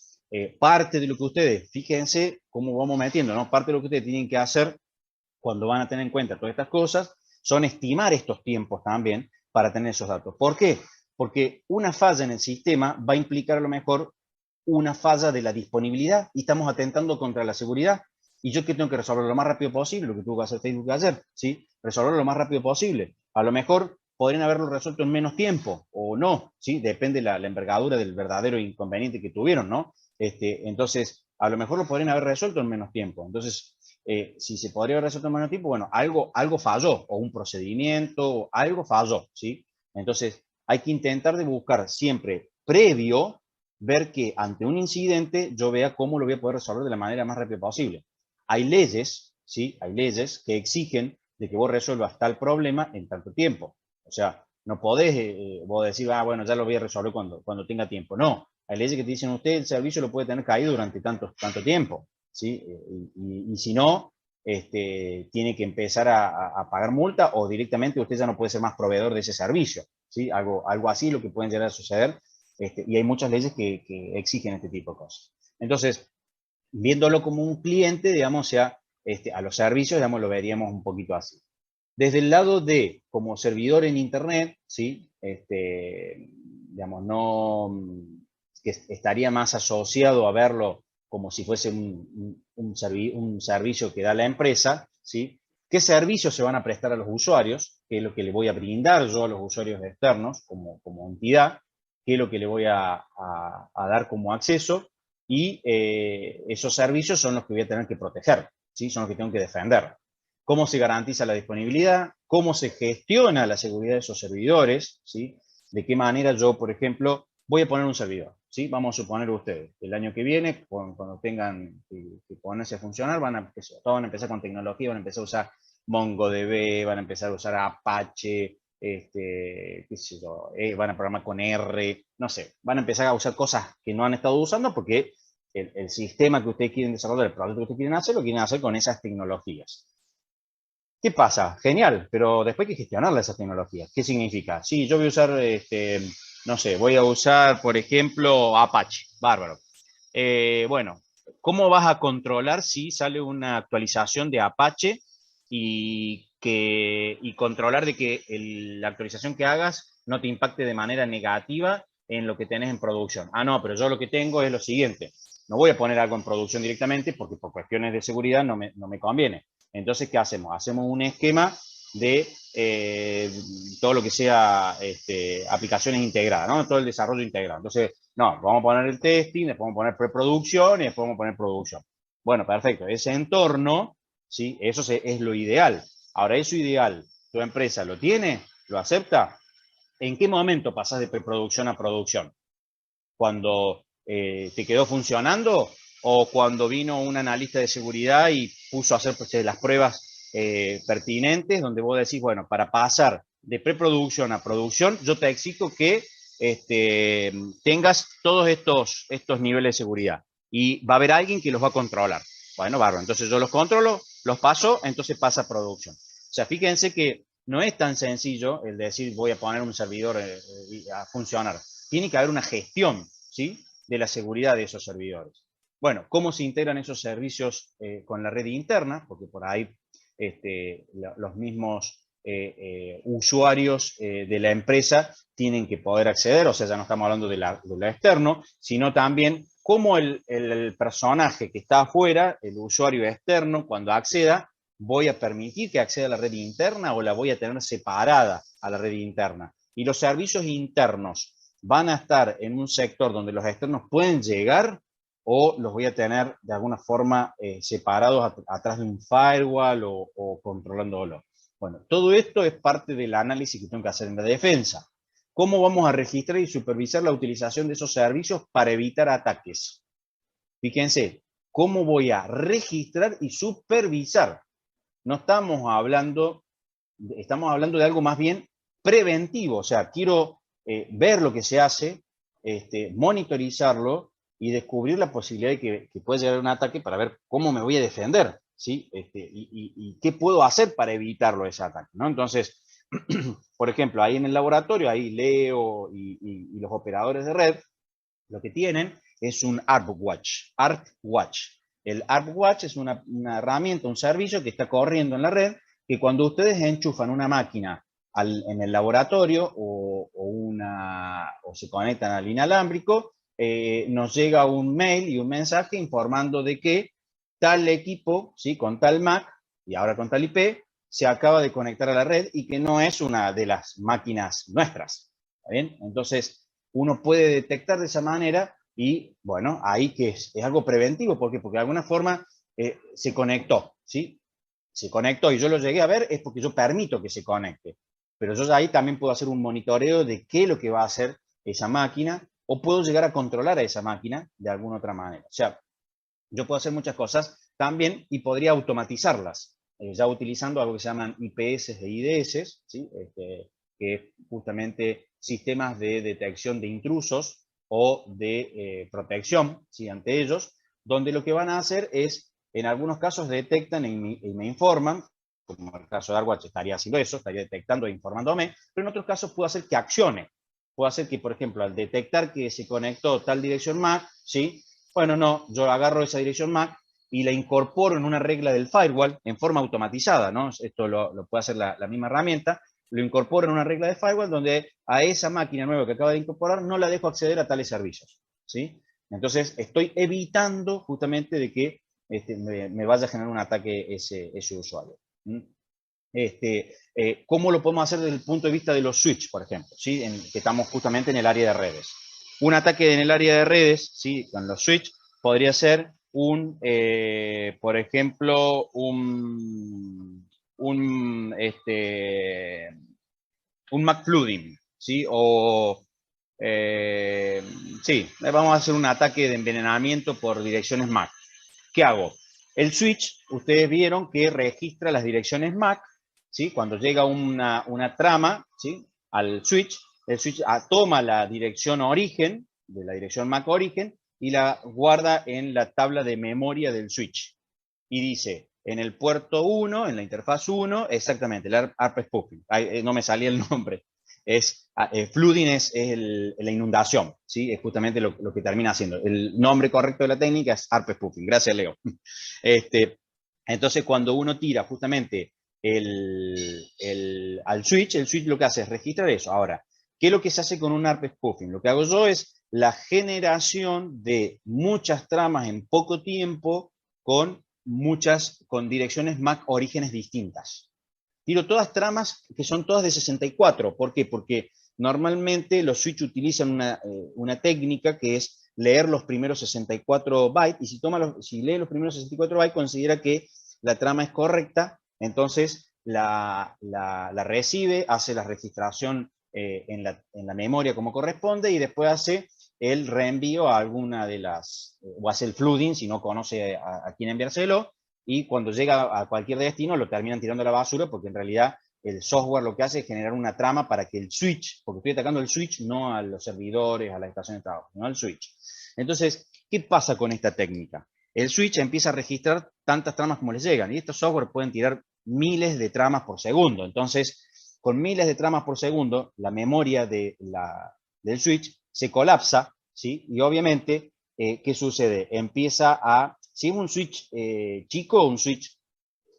parte de lo que ustedes, fíjense cómo vamos metiendo, ¿no? Parte de lo que ustedes tienen que hacer cuando van a tener en cuenta todas estas cosas, son estimar estos tiempos también para tener esos datos. ¿Por qué? Porque una falla en el sistema va a implicar a lo mejor una falla de la disponibilidad y estamos atentando contra la seguridad. Y yo que tengo que resolverlo lo más rápido posible, lo que tuvo que hacer Facebook ayer, ¿sí? Resolverlo lo más rápido posible. A lo mejor podrían haberlo resuelto en menos tiempo o no, ¿sí? Depende de la envergadura del verdadero inconveniente que tuvieron, ¿no? Entonces, a lo mejor lo podrían haber resuelto en menos tiempo. Entonces, si se podría haber resuelto en menos tiempo, bueno, algo falló, o un procedimiento, algo falló, ¿sí? Entonces, hay que intentar de buscar siempre previo, ver que ante un incidente yo vea cómo lo voy a poder resolver de la manera más rápida posible. Hay leyes, ¿sí? Hay leyes que exigen de que vos resuelvas tal problema en tanto tiempo. O sea, no podés vos decir, bueno, ya lo voy a resolver cuando tenga tiempo. No, hay leyes que te dicen, usted el servicio lo puede tener caído durante tanto tiempo, ¿sí? Y si no, tiene que empezar a pagar multa o directamente usted ya no puede ser más proveedor de ese servicio, ¿sí? Algo así lo que puede llegar a suceder, y hay muchas leyes que exigen este tipo de cosas. Entonces, viéndolo como un cliente, digamos, sea, a los servicios, digamos, lo veríamos un poquito así. Desde el lado de, como servidor en Internet, ¿sí? Digamos, no, que estaría más asociado a verlo como si fuese un servicio que da la empresa, ¿sí? ¿Qué servicios se van a prestar a los usuarios? ¿Qué es lo que le voy a brindar yo a los usuarios externos como entidad? ¿Qué es lo que le voy a dar como acceso? Y esos servicios son los que voy a tener que proteger, ¿sí? Son los que tengo que defender. ¿Cómo se garantiza la disponibilidad? ¿Cómo se gestiona la seguridad de esos servidores? ¿Sí? ¿De qué manera yo, por ejemplo, voy a poner un servidor? ¿Sí? Vamos a suponer ustedes, el año que viene, cuando tengan que ponerse a funcionar, todos van a empezar con tecnología, van a empezar a usar MongoDB, van a empezar a usar Apache, qué sé yo, van a programar con R, no sé, van a empezar a usar cosas que no han estado usando porque el sistema que ustedes quieren desarrollar, el proyecto que ustedes quieren hacer, lo quieren hacer con esas tecnologías. ¿Qué pasa? Genial, pero después hay que gestionarla esas tecnologías. ¿Qué significa? Sí, yo voy a usar, no sé, voy a usar, por ejemplo, Apache. Bárbaro. Bueno, ¿cómo vas a controlar si sale una actualización de Apache y controlar de que la actualización que hagas no te impacte de manera negativa en lo que tenés en producción? Ah, no, pero yo lo que tengo es lo siguiente. No voy a poner algo en producción directamente porque por cuestiones de seguridad no me conviene. Entonces, ¿qué hacemos? Hacemos un esquema de todo lo que sea aplicaciones integradas, ¿no? Todo el desarrollo integrado. Entonces, no, vamos a poner el testing, después vamos a poner preproducción y después vamos a poner producción. Bueno, perfecto. Ese entorno, ¿sí? Eso es lo ideal. Ahora, eso ideal, ¿tu empresa lo tiene? ¿Lo acepta? ¿En qué momento pasás de preproducción a producción? ¿Cuando te quedó funcionando o cuando vino un analista de seguridad y puso a hacer las pruebas pertinentes, donde vos decís, bueno, para pasar de preproducción a producción, yo te exijo que tengas todos estos niveles de seguridad y va a haber alguien que los va a controlar? Bueno, bárbaro, entonces yo los controlo, los paso, entonces pasa a producción. O sea, fíjense que no es tan sencillo el decir voy a poner un servidor a funcionar. Tiene que haber una gestión, ¿sí?, de la seguridad de esos servidores. Bueno, ¿cómo se integran esos servicios con la red interna? Porque por ahí los mismos usuarios de la empresa tienen que poder acceder, o sea, ya no estamos hablando de lo externo, sino también cómo el personaje que está afuera, el usuario externo, cuando acceda, voy a permitir que acceda a la red interna o la voy a tener separada a la red interna. Y los servicios internos van a estar en un sector donde los externos pueden llegar o los voy a tener de alguna forma separados atrás de un firewall o controlándolo. Bueno, todo esto es parte del análisis que tengo que hacer en la defensa. ¿Cómo vamos a registrar y supervisar la utilización de esos servicios para evitar ataques? Fíjense, ¿cómo voy a registrar y supervisar? No estamos hablando de algo más bien preventivo, o sea, quiero ver lo que se hace, monitorizarlo y descubrir la posibilidad de que pueda llegar un ataque para ver cómo me voy a defender, ¿sí? Y qué puedo hacer para evitarlo ese ataque, ¿no? Entonces, por ejemplo, ahí en el laboratorio, ahí Leo y los operadores de red, lo que tienen es un ArcWatch. El ArcWatch es una herramienta, un servicio que está corriendo en la red, que cuando ustedes enchufan una máquina en el laboratorio o se conectan al inalámbrico, nos llega un mail y un mensaje informando de que tal equipo, ¿sí?, con tal MAC y ahora con tal IP, se acaba de conectar a la red y que no es una de las máquinas nuestras. ¿Está bien? Entonces, uno puede detectar de esa manera y, bueno, ahí que es algo preventivo. ¿Por qué? Porque de alguna forma se conectó, ¿sí? Se conectó y yo lo llegué a ver es porque yo permito que se conecte. Pero yo ahí también puedo hacer un monitoreo de qué es lo que va a hacer esa máquina o puedo llegar a controlar a esa máquina de alguna otra manera. O sea, yo puedo hacer muchas cosas también y podría automatizarlas, ya utilizando algo que se llaman IPS e IDS, ¿sí? Que es justamente sistemas de detección de intrusos o de protección, ¿sí?, ante ellos, donde lo que van a hacer es, en algunos casos detectan y me informan, como en el caso de ArcWatch estaría haciendo eso, estaría detectando e informándome, pero en otros casos puedo hacer que accione. Puedo hacer que, por ejemplo, al detectar que se conectó tal dirección MAC, ¿sí?, bueno, no, yo agarro esa dirección MAC y la incorporo en una regla del firewall en forma automatizada, ¿no? Esto lo puede hacer la misma herramienta, lo incorporo en una regla de firewall donde a esa máquina nueva que acabo de incorporar no la dejo acceder a tales servicios, ¿sí? Entonces, estoy evitando justamente de que me vaya a generar un ataque ese usuario. ¿Cómo lo podemos hacer desde el punto de vista de los switch, por ejemplo? ¿Sí? Que estamos justamente en el área de redes. Un ataque en el área de redes, ¿sí?, con los switch, podría ser por ejemplo, un McFlooding, ¿sí? Sí, vamos a hacer un ataque de envenenamiento por direcciones MAC. ¿Qué hago? El switch, ustedes vieron que registra las direcciones MAC, ¿sí? Cuando llega una trama, ¿sí?, al switch, el switch toma la dirección origen, de la dirección MAC origen, y la guarda en la tabla de memoria del switch. Y dice, en el puerto 1, en la interfaz 1, exactamente, el ARP spoofing. No me salía el nombre. Flooding es la inundación, ¿sí? Es justamente lo que termina haciendo. El nombre correcto de la técnica es ARP spoofing. Gracias, Leo. Entonces, cuando uno tira justamente al switch, el switch lo que hace es registrar eso. Ahora, ¿qué es lo que se hace con un ARP spoofing? Lo que hago yo es la generación de muchas tramas en poco tiempo con direcciones MAC orígenes distintas. Tiro todas tramas que son todas de 64. ¿Por qué? Porque normalmente los switch utilizan una técnica que es leer los primeros 64 bytes, y si lee los primeros 64 bytes considera que la trama es correcta, entonces la recibe, hace la registración en la memoria como corresponde, y después hace el reenvío a alguna de o hace el flooding si no conoce a quién enviárselo, y cuando llega a cualquier destino lo terminan tirando a la basura, porque en realidad el software lo que hace es generar una trama para que el switch, porque estoy atacando el switch, no a los servidores, a la estación de trabajo, sino al switch. Entonces, ¿qué pasa con esta técnica? El switch empieza a registrar tantas tramas como les llegan, y estos software pueden tirar miles de tramas por segundo. Entonces, con miles de tramas por segundo, la memoria del switch se colapsa, ¿sí? Y obviamente, ¿qué sucede? Si es un switch chico, un switch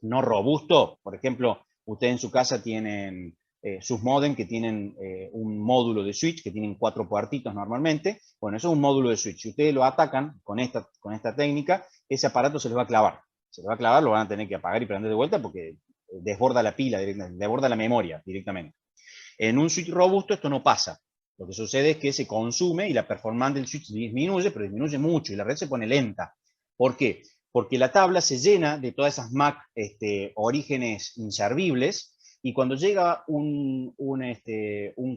no robusto, por ejemplo, ustedes en su casa tienen sus modem que tienen un módulo de switch, que tienen 4 puertitos normalmente. Bueno, eso es un módulo de switch. Si ustedes lo atacan con esta técnica, ese aparato se les va a clavar. Se les va a clavar, lo van a tener que apagar y prender de vuelta porque desborda la pila, desborda la memoria directamente. En un switch robusto esto no pasa. Lo que sucede es que se consume y la performance del switch disminuye, pero disminuye mucho y la red se pone lenta. ¿Por qué? Porque la tabla se llena de todas esas MAC orígenes inservibles, y cuando llega un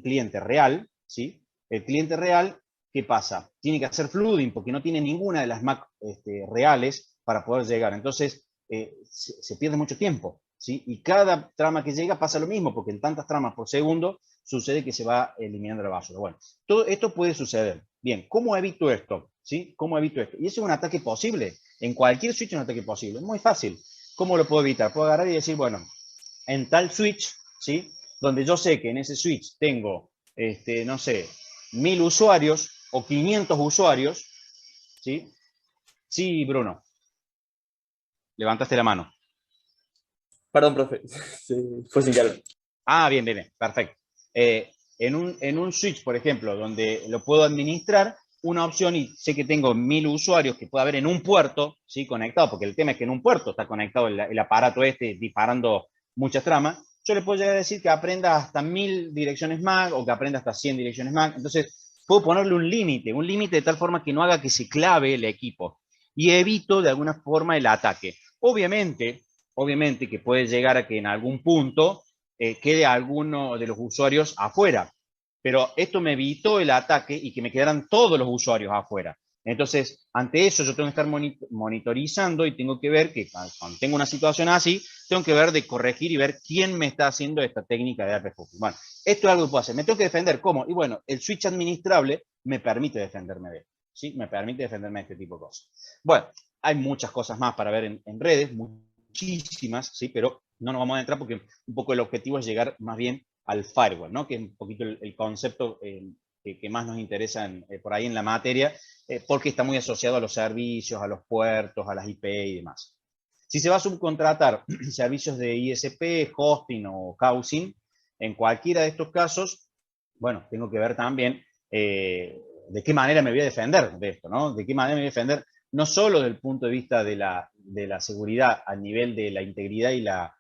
cliente real, ¿sí? El cliente real, ¿qué pasa? Tiene que hacer flooding porque no tiene ninguna de las MAC reales para poder llegar. Entonces, se pierde mucho tiempo, ¿sí? Y cada trama que llega pasa lo mismo, porque en tantas tramas por segundo sucede que se va eliminando la basura. Bueno, todo esto puede suceder. Bien, ¿cómo evito esto? ¿Sí? ¿Cómo evito esto? Y eso es un ataque posible. En cualquier switch es un ataque posible. Es muy fácil. ¿Cómo lo puedo evitar? Puedo agarrar y decir, bueno, en tal switch, ¿sí? Donde yo sé que en ese switch tengo, no sé, 1000 usuarios o 500 usuarios, ¿sí? Sí, Bruno. Levantaste la mano. Perdón, profe. Sí, fue sin querer. Ah, bien, bien, bien, perfecto. En un switch, por ejemplo, donde lo puedo administrar, una opción, y sé que tengo 1000 usuarios que puede haber en un puerto, ¿sí? Conectado, porque el tema es que en un puerto está conectado el aparato disparando muchas tramas. Yo le puedo llegar a decir que aprenda hasta 1000 direcciones MAC o que aprenda hasta 100 direcciones MAC. Entonces, puedo ponerle un límite de tal forma que no haga que se clave el equipo y evito de alguna forma el ataque. Obviamente que puede llegar a que en algún punto quede alguno de los usuarios afuera, pero esto me evitó el ataque y que me quedaran todos los usuarios afuera. Entonces, ante eso yo tengo que estar monitorizando y tengo que ver que cuando tengo una situación así, tengo que ver de corregir y ver quién me está haciendo esta técnica de RFC. Bueno, esto es algo que puedo hacer. Me tengo que defender. ¿Cómo? Y bueno, el switch administrable me permite defenderme de esto, ¿sí? Me permite defenderme de este tipo de cosas. Bueno, hay muchas cosas más para ver en redes, muchísimas, ¿sí? Pero no nos vamos a entrar porque un poco el objetivo es llegar más bien al firewall, ¿no? Que es un poquito el concepto que más nos interesa por ahí en la materia, porque está muy asociado a los servicios, a los puertos, a las IP y demás. Si se va a subcontratar servicios de ISP, hosting o housing, en cualquiera de estos casos, bueno, tengo que ver también de qué manera me voy a defender de esto, ¿no? De qué manera me voy a defender, no solo desde el punto de vista de la seguridad a nivel de la integridad y la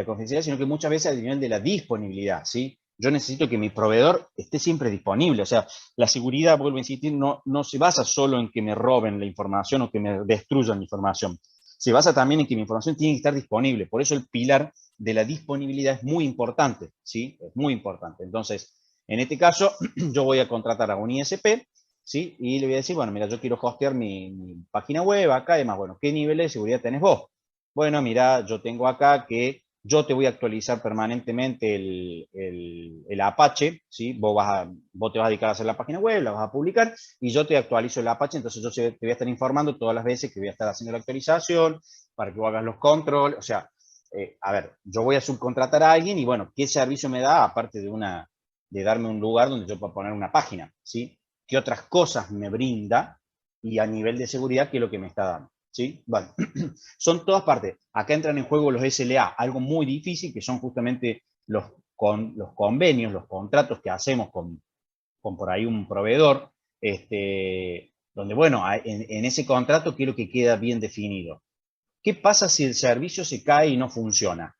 confidencialidad, sino que muchas veces a nivel de la disponibilidad, ¿sí? Yo necesito que mi proveedor esté siempre disponible. O sea, la seguridad, vuelvo a insistir, no se basa solo en que me roben la información o que me destruyan la información. Se basa también en que mi información tiene que estar disponible. Por eso el pilar de la disponibilidad es muy importante, ¿sí? Es muy importante. Entonces, en este caso, yo voy a contratar a un ISP, ¿sí? Y le voy a decir, bueno, mira, yo quiero hostear mi página web acá, además, bueno, ¿qué nivel de seguridad tenés vos? Bueno, mira, yo tengo acá que yo te voy a actualizar permanentemente el Apache, ¿sí? Vos te vas a dedicar a hacer la página web, la vas a publicar, y yo te actualizo el Apache, entonces yo te voy a estar informando todas las veces que voy a estar haciendo la actualización, para que vos hagas los controles, o sea, a ver, yo voy a subcontratar a alguien, y bueno, ¿qué servicio me da? Aparte de darme un lugar donde yo pueda poner una página, ¿sí? ¿Qué otras cosas me brinda? Y a nivel de seguridad, ¿qué es lo que me está dando? ¿Sí? Bueno, son todas partes. Acá entran en juego los SLA, algo muy difícil, que son justamente los convenios, los contratos que hacemos con por ahí un proveedor, donde, bueno, en ese contrato, ¿qué es lo que queda bien definido? ¿Qué pasa si el servicio se cae y no funciona?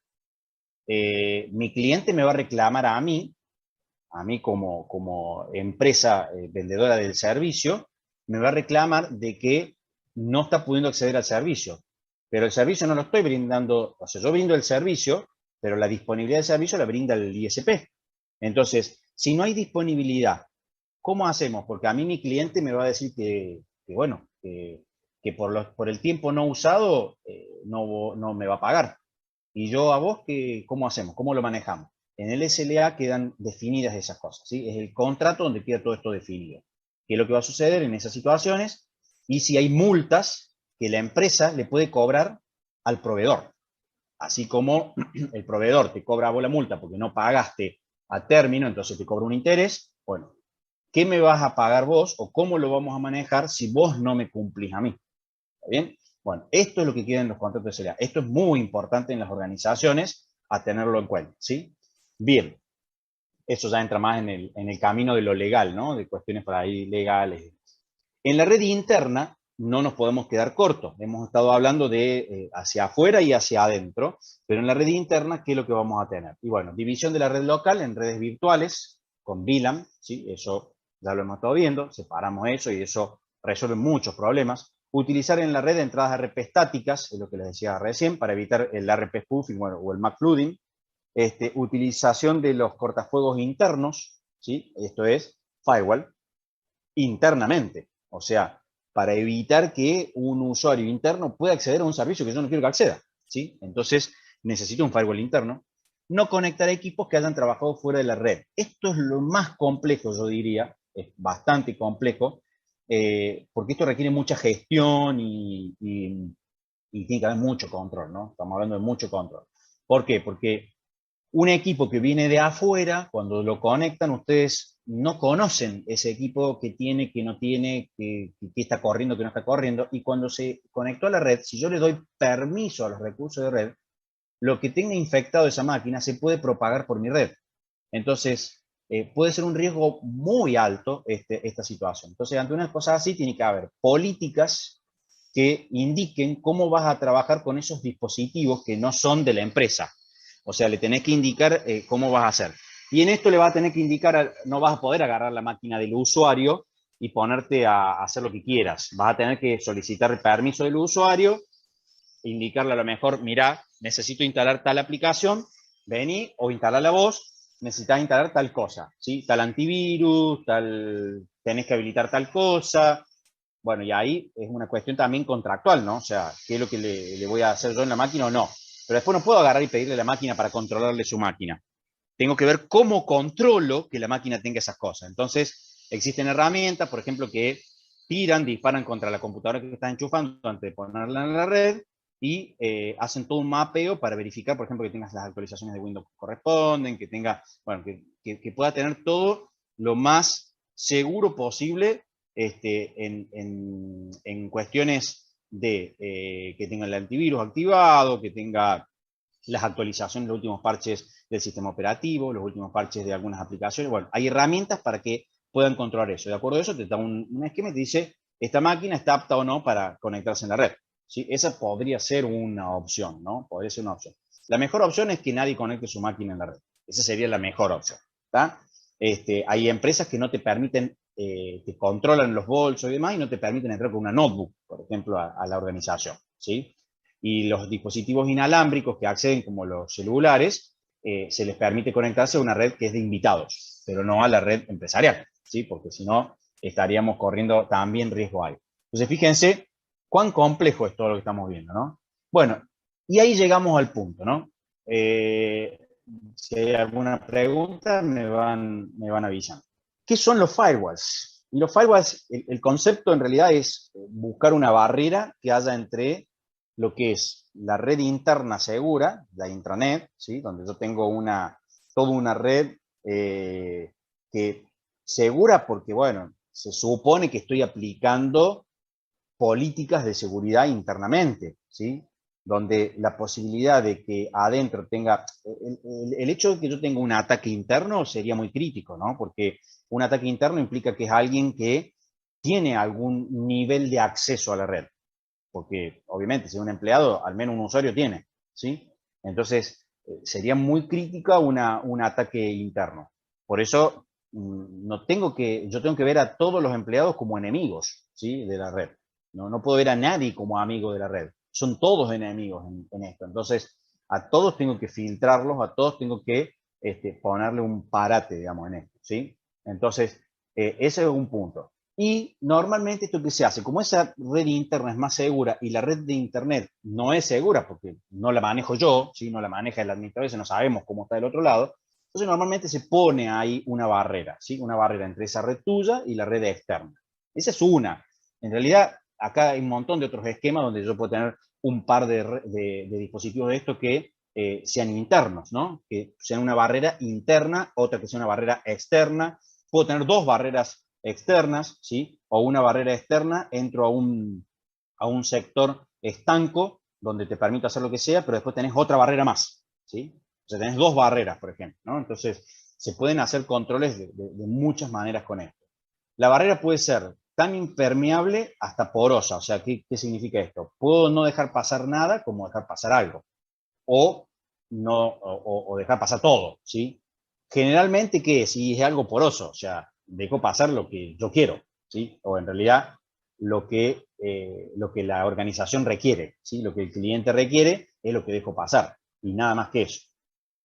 Mi cliente me va a reclamar a mí como empresa vendedora del servicio, me va a reclamar de que no está pudiendo acceder al servicio. Pero el servicio no lo estoy brindando, o sea, yo brindo el servicio, pero la disponibilidad del servicio la brinda el ISP. Entonces, si no hay disponibilidad, ¿cómo hacemos? Porque a mí mi cliente me va a decir que por el tiempo no usado no me va a pagar. Y yo a vos, ¿cómo hacemos? ¿Cómo lo manejamos? En el SLA quedan definidas esas cosas, ¿sí? Es el contrato donde queda todo esto definido. ¿Qué es lo que va a suceder en esas situaciones? Y si hay multas que la empresa le puede cobrar al proveedor. Así como el proveedor te cobra a vos la multa porque no pagaste a término, entonces te cobra un interés. Bueno, ¿qué me vas a pagar vos o cómo lo vamos a manejar si vos no me cumplís a mí? ¿Está bien? Bueno, esto es lo que queda en los contratos de SLA. Esto es muy importante en las organizaciones a tenerlo en cuenta, ¿sí? Bien, eso ya entra más en el camino de lo legal, ¿no? De cuestiones por ahí legales. En la red interna no nos podemos quedar cortos. Hemos estado hablando de hacia afuera y hacia adentro, pero en la red interna, ¿qué es lo que vamos a tener? Y bueno, división de la red local en redes virtuales, con VLAN, ¿sí? Eso ya lo hemos estado viendo, separamos eso y eso resuelve muchos problemas. Utilizar en la red entradas RP estáticas, es lo que les decía recién, para evitar el RP spoofing o el McFlooding. Utilización de los cortafuegos internos, ¿sí? Esto es firewall, internamente. O sea, para evitar que un usuario interno pueda acceder a un servicio que yo no quiero que acceda, ¿sí? Entonces, necesito un firewall interno. No conectar equipos que hayan trabajado fuera de la red. Esto es lo más complejo, yo diría. Es bastante complejo, porque esto requiere mucha gestión y tiene que haber mucho control, ¿no? Estamos hablando de mucho control. ¿Por qué? Porque un equipo que viene de afuera, cuando lo conectan, ustedes no conocen ese equipo que tiene, que no tiene, que está corriendo, que no está corriendo, y cuando se conectó a la red, si yo le doy permiso a los recursos de red, lo que tenga infectado esa máquina se puede propagar por mi red. Entonces, puede ser un riesgo muy alto esta situación. Entonces, ante una cosa así, tiene que haber políticas que indiquen cómo vas a trabajar con esos dispositivos que no son de la empresa. O sea, le tenés que indicar cómo vas a hacer. Y en esto le vas a tener que indicar, no vas a poder agarrar la máquina del usuario y ponerte a hacer lo que quieras. Vas a tener que solicitar el permiso del usuario, indicarle a lo mejor, mira, necesito instalar tal aplicación, vení, o instalarla vos, necesitas instalar tal cosa, ¿sí? Tal antivirus, tenés que habilitar tal cosa. Bueno, y ahí es una cuestión también contractual, ¿no? O sea, ¿qué es lo que le voy a hacer yo en la máquina o no? Pero después no puedo agarrar y pedirle a la máquina para controlarle su máquina. Tengo que ver cómo controlo que la máquina tenga esas cosas. Entonces, existen herramientas, por ejemplo, que disparan contra la computadora que estás enchufando antes de ponerla en la red y hacen todo un mapeo para verificar, por ejemplo, que tengas las actualizaciones de Windows que corresponden, que tenga, bueno, que pueda tener todo lo más seguro posible en cuestiones de que tenga el antivirus activado, que tenga las actualizaciones, los últimos parches del sistema operativo, los últimos parches de algunas aplicaciones. Bueno, hay herramientas para que puedan controlar eso. De acuerdo a eso, te da un esquema y te dice, esta máquina está apta o no para conectarse en la red. ¿Sí? Esa podría ser una opción, ¿no? Podría ser una opción. La mejor opción es que nadie conecte su máquina en la red. Esa sería la mejor opción. ¿Está? Hay empresas que no te permiten, que controlan los bolsos y demás, y no te permiten entrar con una notebook, por ejemplo, a la organización. ¿Sí? Y los dispositivos inalámbricos que acceden, como los celulares, se les permite conectarse a una red que es de invitados, pero no a la red empresarial, ¿sí? Porque si no, estaríamos corriendo también riesgo ahí. Entonces, fíjense cuán complejo es todo lo que estamos viendo, ¿no? Bueno, y ahí llegamos al punto, ¿no? Si hay alguna pregunta, me van avisando. ¿Qué son los firewalls? Y los firewalls, el concepto en realidad es buscar una barrera que haya entre lo que es la red interna segura, la intranet, ¿sí? Donde yo tengo toda una red que segura porque, bueno, se supone que estoy aplicando políticas de seguridad internamente, ¿sí? Donde la posibilidad de que adentro tenga, el hecho de que yo tenga un ataque interno sería muy crítico, ¿no? Porque un ataque interno implica que es alguien que tiene algún nivel de acceso a la red. Porque obviamente si es un empleado, al menos un usuario tiene, ¿sí? Entonces, sería muy crítica un ataque interno. Por eso, yo tengo que ver a todos los empleados como enemigos, ¿sí? De la red. No puedo ver a nadie como amigo de la red. Son todos enemigos en esto. Entonces, a todos tengo que filtrarlos, a todos tengo que ponerle un parate, digamos, en esto, ¿sí? Entonces, ese es un punto. Y normalmente esto que se hace, como esa red interna es más segura y la red de internet no es segura porque no la manejo yo, ¿sí? No la maneja el administrador, no sabemos cómo está del otro lado, entonces normalmente se pone ahí una barrera, ¿sí? Una barrera entre esa red tuya y la red externa. Esa es una. En realidad, acá hay un montón de otros esquemas donde yo puedo tener un par de dispositivos de estos que sean internos, ¿no? Que sean una barrera interna, otra que sea una barrera externa. Puedo tener dos barreras externas, ¿sí? O una barrera externa, entro a un sector estanco donde te permito hacer lo que sea, pero después tenés otra barrera más, ¿sí? O sea, tenés dos barreras, por ejemplo, ¿no? Entonces, se pueden hacer controles de muchas maneras con esto. La barrera puede ser tan impermeable hasta porosa. O sea, ¿qué significa esto? Puedo no dejar pasar nada como dejar pasar algo. O, no, o dejar pasar todo, ¿sí? Generalmente, ¿qué es? Si es algo poroso, o sea, dejo pasar lo que yo quiero, ¿sí? O en realidad lo que la organización requiere, ¿sí? Lo que el cliente requiere es lo que dejo pasar, y nada más que eso.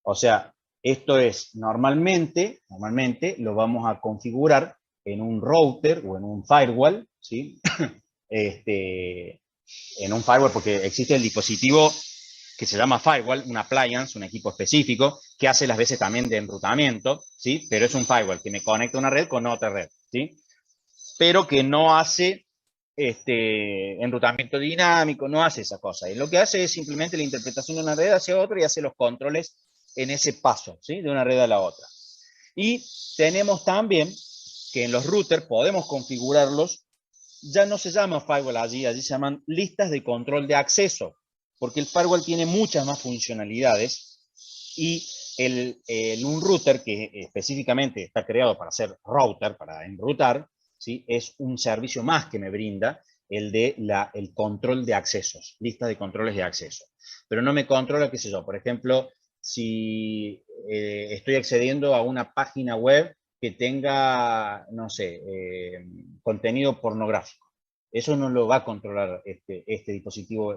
O sea, esto es, normalmente lo vamos a configurar en un router o en un firewall, ¿sí? En un firewall, porque existe el dispositivo que se llama firewall, un appliance, un equipo específico, que hace las veces también de enrutamiento, ¿sí? Pero es un firewall que me conecta una red con otra red, ¿sí? Pero que no hace enrutamiento dinámico, no hace esa cosa. Y lo que hace es simplemente la interpretación de una red hacia otra y hace los controles en ese paso, ¿sí? De una red a la otra. Y tenemos también que en los routers podemos configurarlos, ya no se llama firewall allí se llaman listas de control de acceso, porque el firewall tiene muchas más funcionalidades y un router que específicamente está creado para ser router, para enrutar, ¿sí? Es un servicio más que me brinda el de el control de accesos, lista de controles de acceso. Pero no me controla, qué sé yo, por ejemplo, si estoy accediendo a una página web que tenga, no sé, contenido pornográfico. Eso no lo va a controlar este dispositivo,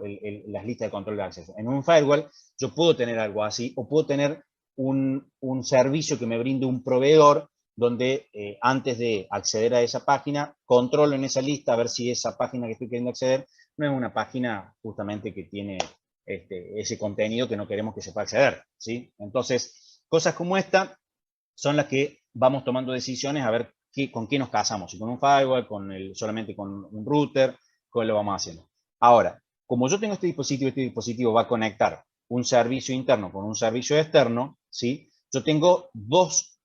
las listas de control de acceso. En un firewall yo puedo tener algo así, o puedo tener un servicio que me brinde un proveedor donde antes de acceder a esa página, controlo en esa lista a ver si esa página que estoy queriendo acceder no es una página justamente que tiene ese contenido que no queremos que se pueda acceder, ¿sí? Entonces, cosas como esta son las que vamos tomando decisiones a ver con qué nos casamos, si con un firewall, solamente con un router, cómo lo vamos haciendo. Ahora, como yo tengo este dispositivo va a conectar un servicio interno con un servicio externo, ¿sí? Yo tengo dos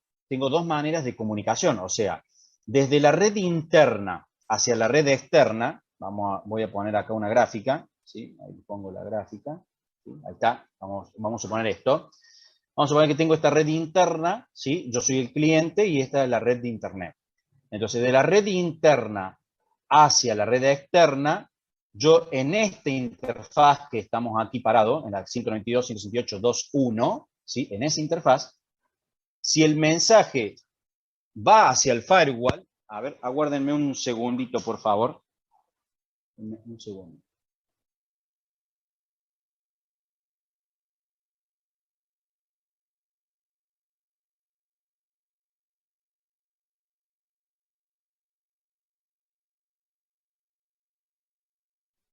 maneras de comunicación, o sea, desde la red interna hacia la red externa, voy a poner acá una gráfica, ¿sí? Ahí pongo la gráfica, ¿sí? Ahí está, vamos a poner esto. Vamos a suponer que tengo esta red interna, ¿sí? Yo soy el cliente y esta es la red de internet. Entonces, de la red interna hacia la red externa, yo en esta interfaz que estamos aquí parados, en la 192.168.2.1, ¿sí? En esa interfaz, si el mensaje va hacia el firewall, a ver, aguárdenme un segundito, por favor. Un segundo.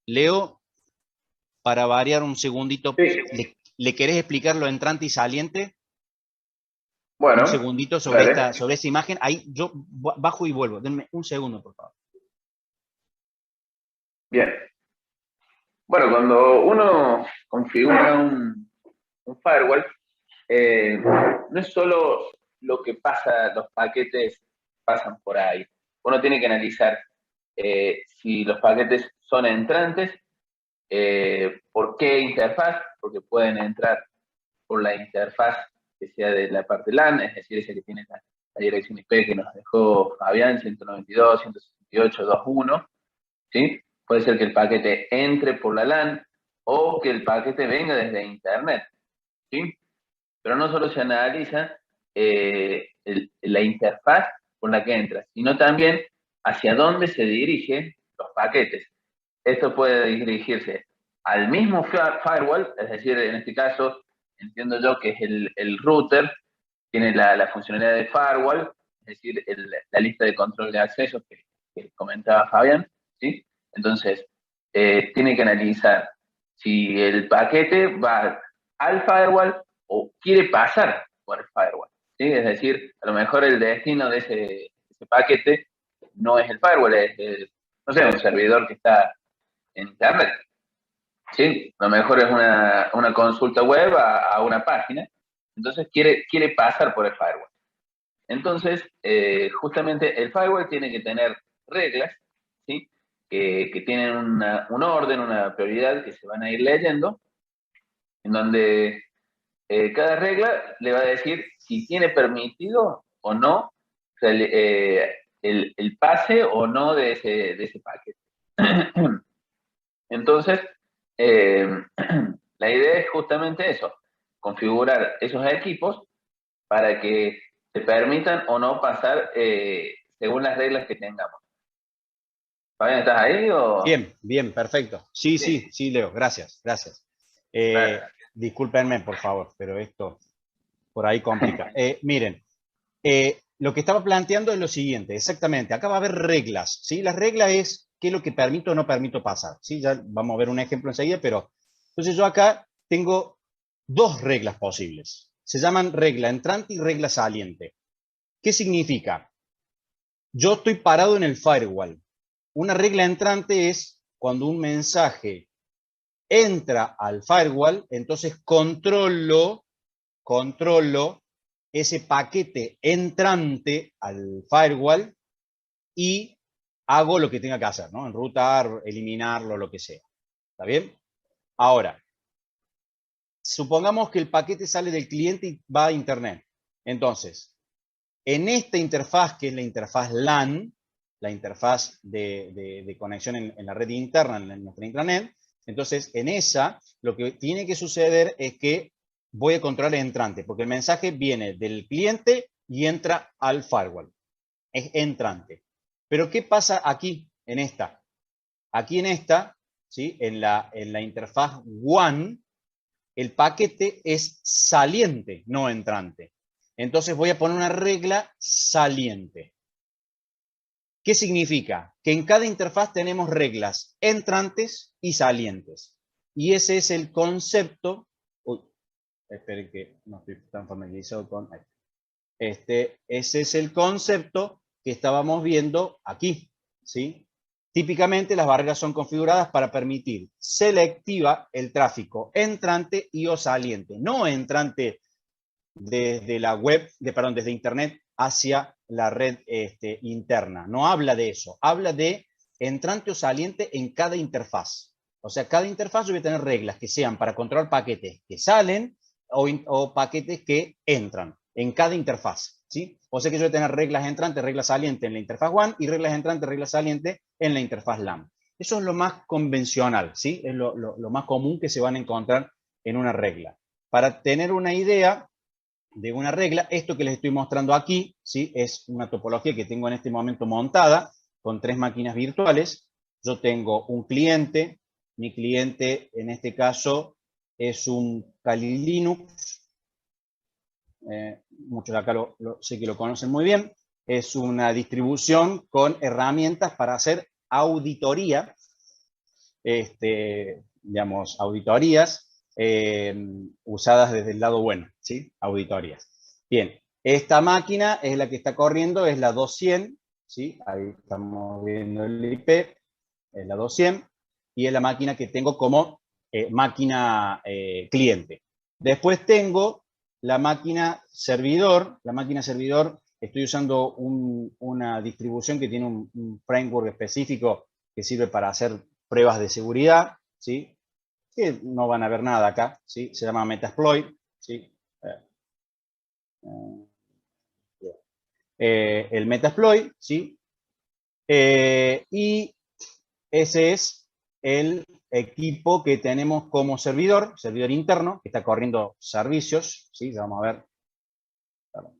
Leo, para variar un segundito, Sí. ¿le querés explicar lo entrante y saliente? Bueno, Un segundito sobre dale. esta imagen. Ahí yo bajo y vuelvo. Denme un segundo, por favor. Bien. Bueno, cuando uno configura un firewall, no es solo lo que pasa, los paquetes pasan por ahí. Uno tiene que analizar si los paquetes son entrantes, por qué interfaz, porque pueden entrar por la interfaz que sea de la parte LAN, es decir, esa que tiene la dirección IP que nos dejó Fabián, 192.168.2.1, ¿sí? Puede ser que el paquete entre por la LAN o que el paquete venga desde Internet, ¿sí? Pero no solo se analiza la interfaz por la que entra, sino también hacia dónde se dirigen los paquetes. Esto puede dirigirse al mismo firewall, es decir, en este caso, entiendo yo que es el router, tiene la funcionalidad de firewall, es decir, la lista de control de acceso que comentaba Fabián, ¿sí? Entonces, tiene que analizar si el paquete va al firewall o quiere pasar por el firewall, ¿sí? Es decir, a lo mejor el destino de ese paquete no es el firewall, es no sé, un servidor que está en Internet, ¿sí? A lo mejor es una consulta web a una página, entonces quiere pasar por el firewall. Entonces, justamente el firewall tiene que tener reglas, ¿sí? Que tienen un orden, una prioridad que se van a ir leyendo, en donde cada regla le va a decir si tiene permitido o no, o sea, el pase o no de ese paquete. Entonces, la idea es justamente eso, configurar esos equipos para que se permitan o no pasar según las reglas que tengamos. Fabián, ¿estás ahí? O... Bien, bien, perfecto. Sí, Sí. sí, sí, Leo, gracias, gracias. Claro. Discúlpenme, por favor, pero esto por ahí complica. Miren, lo que estaba planteando es lo siguiente, exactamente, acá va a haber reglas, ¿sí? La regla es qué es lo que permito o no permito pasar, ¿sí? Ya vamos a ver un ejemplo enseguida, pero entonces yo acá tengo dos reglas posibles. Se llaman regla entrante y regla saliente. ¿Qué significa? Yo estoy parado en el firewall. Una regla entrante es cuando un mensaje entra al firewall, entonces controlo ese paquete entrante al firewall y hago lo que tenga que hacer, ¿no? Enrutar, eliminarlo, lo que sea. ¿Está bien? Ahora, supongamos que el paquete sale del cliente y va a internet. Entonces, en esta interfaz, que es la interfaz LAN, la interfaz de conexión en la red interna, en nuestra intranet, entonces en esa lo que tiene que suceder es que voy a controlar el entrante, porque el mensaje viene del cliente y entra al firewall. Es entrante. Pero ¿qué pasa aquí, en esta? Aquí en esta, ¿sí? en la interfaz WAN, el paquete es saliente, no entrante. Entonces voy a poner una regla saliente. ¿Qué significa? Que en cada interfaz tenemos reglas entrantes y salientes. Y ese es el concepto. Uy, esperen que no estoy tan familiarizado con esto. Ese es el concepto que estábamos viendo aquí, ¿sí? Típicamente las barreras son configuradas para permitir selectiva el tráfico entrante y o saliente, no entrante desde la web, desde internet hacia la red interna. No habla de eso, habla de entrante o saliente en cada interfaz. O sea, cada interfaz yo voy a tener reglas que sean para controlar paquetes que salen o paquetes que entran en cada interfaz, ¿sí? O sea que yo voy a tener reglas entrantes, reglas salientes en la interfaz WAN y reglas entrantes, reglas salientes en la interfaz LAN. Eso es lo más convencional, ¿sí? Es lo más común que se van a encontrar en una regla. Para tener una idea de una regla, esto que les estoy mostrando aquí, ¿sí? Es una topología que tengo en este momento montada con 3 máquinas virtuales. Yo tengo un cliente, mi cliente en este caso es un Kali Linux, muchos de acá sé que lo conocen muy bien, es una distribución con herramientas para hacer auditoría, digamos, auditorías usadas desde el lado bueno, ¿sí? Auditorías. Bien, esta máquina es la que está corriendo, es la 200, ¿sí? Ahí estamos viendo el IP, es la 200, y es la máquina que tengo como máquina cliente. Después tengo la máquina servidor. La máquina servidor, estoy usando una distribución que tiene un framework específico que sirve para hacer pruebas de seguridad, ¿sí? Que no van a ver nada acá, ¿sí? Se llama Metasploit, ¿sí? El Metasploit, ¿sí? Y ese es el equipo que tenemos como servidor interno, que está corriendo servicios, ¿sí? Ya vamos a ver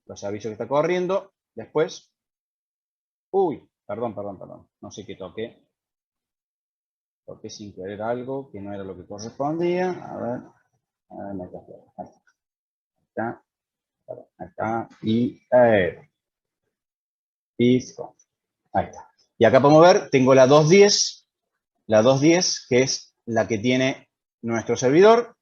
los servicios que está corriendo. Después, uy, perdón, no sé qué toqué. Toqué sin querer algo que no era lo que correspondía. A ver, acá, y ahí está. Y acá podemos ver, tengo la 210, que es la que tiene nuestro servidor.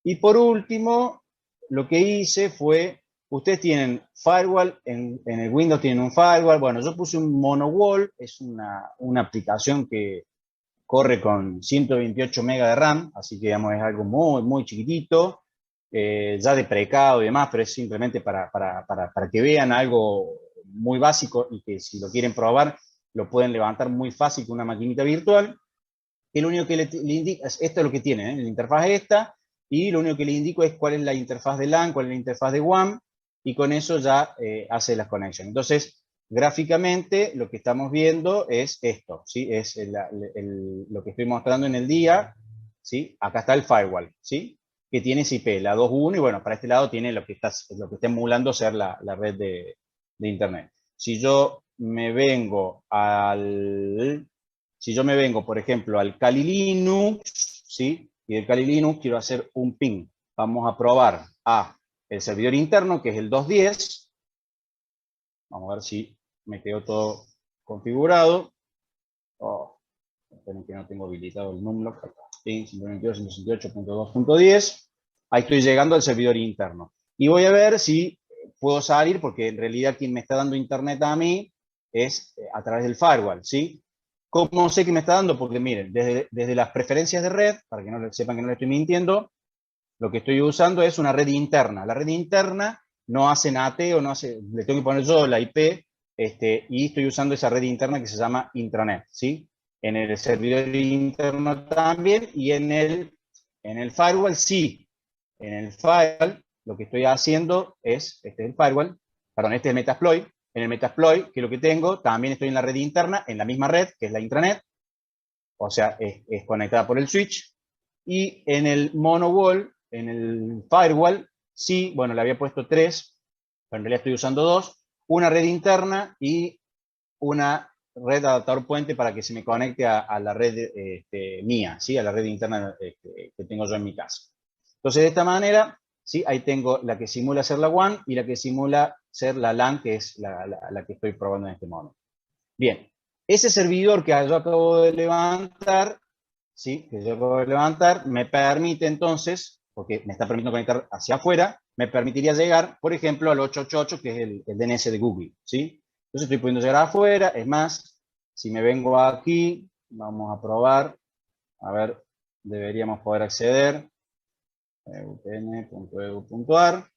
Y por último, lo que hice fue, ustedes tienen firewall, en el Windows tienen un firewall. Bueno, yo puse un monowall, es una aplicación que corre con 128 MB de RAM, así que digamos, es algo muy, muy chiquitito, ya de precado y demás, pero es simplemente para que vean algo muy básico y que si lo quieren probar, lo pueden levantar muy fácil con una maquinita virtual. Que lo único que le indica, esto es lo que tiene, la interfaz es esta, y lo único que le indico es cuál es la interfaz de LAN, cuál es la interfaz de WAN, y con eso ya hace las conexiones. Entonces, gráficamente, lo que estamos viendo es esto, ¿sí? Es lo que estoy mostrando en el día, ¿sí? Acá está el firewall, ¿sí? Que tiene esa IP, la 2.1, y bueno, para este lado tiene lo que está emulando ser la red de Internet. Si yo me vengo, por ejemplo, al Kali Linux, ¿sí? Y del Kali Linux quiero hacer un ping. Vamos a probar el servidor interno, que es el 2.10. Vamos a ver si me quedó todo configurado. Esperen que no tengo habilitado el numlock. Ping 192.168.2.10. Ahí estoy llegando al servidor interno. Y voy a ver si puedo salir, porque en realidad quien me está dando internet a mí es a través del firewall, ¿sí? ¿Cómo sé que me está dando? Porque miren, desde las preferencias de red, para que no sepan que no le estoy mintiendo, lo que estoy usando es una red interna. La red interna no hace NAT o no hace, le tengo que poner yo la IP, y estoy usando esa red interna que se llama intranet, ¿sí? En el servidor interno también, y en el firewall sí. En el firewall lo que estoy haciendo es, este es el firewall, perdón, este es el Metasploit. En el Metasploit, que es lo que tengo, también estoy en la red interna, en la misma red, que es la intranet, o sea, es conectada por el switch. Y en el monowall, en el firewall, sí, bueno, le había puesto 3, pero en realidad estoy usando 2, una red interna y una red adaptador puente para que se me conecte a la red mía, ¿sí? A la red interna que tengo yo en mi casa. Entonces, de esta manera, ¿sí? Ahí tengo la que simula ser la WAN y la que simula ser la LAN, que es la que estoy probando en este momento. Bien, ese servidor que yo acabo de levantar, ¿sí? Me permite entonces, porque me está permitiendo conectar hacia afuera, me permitiría llegar, por ejemplo, al 888, que es el DNS de Google, ¿sí? Entonces estoy pudiendo llegar afuera. Es más, si me vengo aquí, vamos a probar, a ver, deberíamos poder acceder, eutn.edu.ar,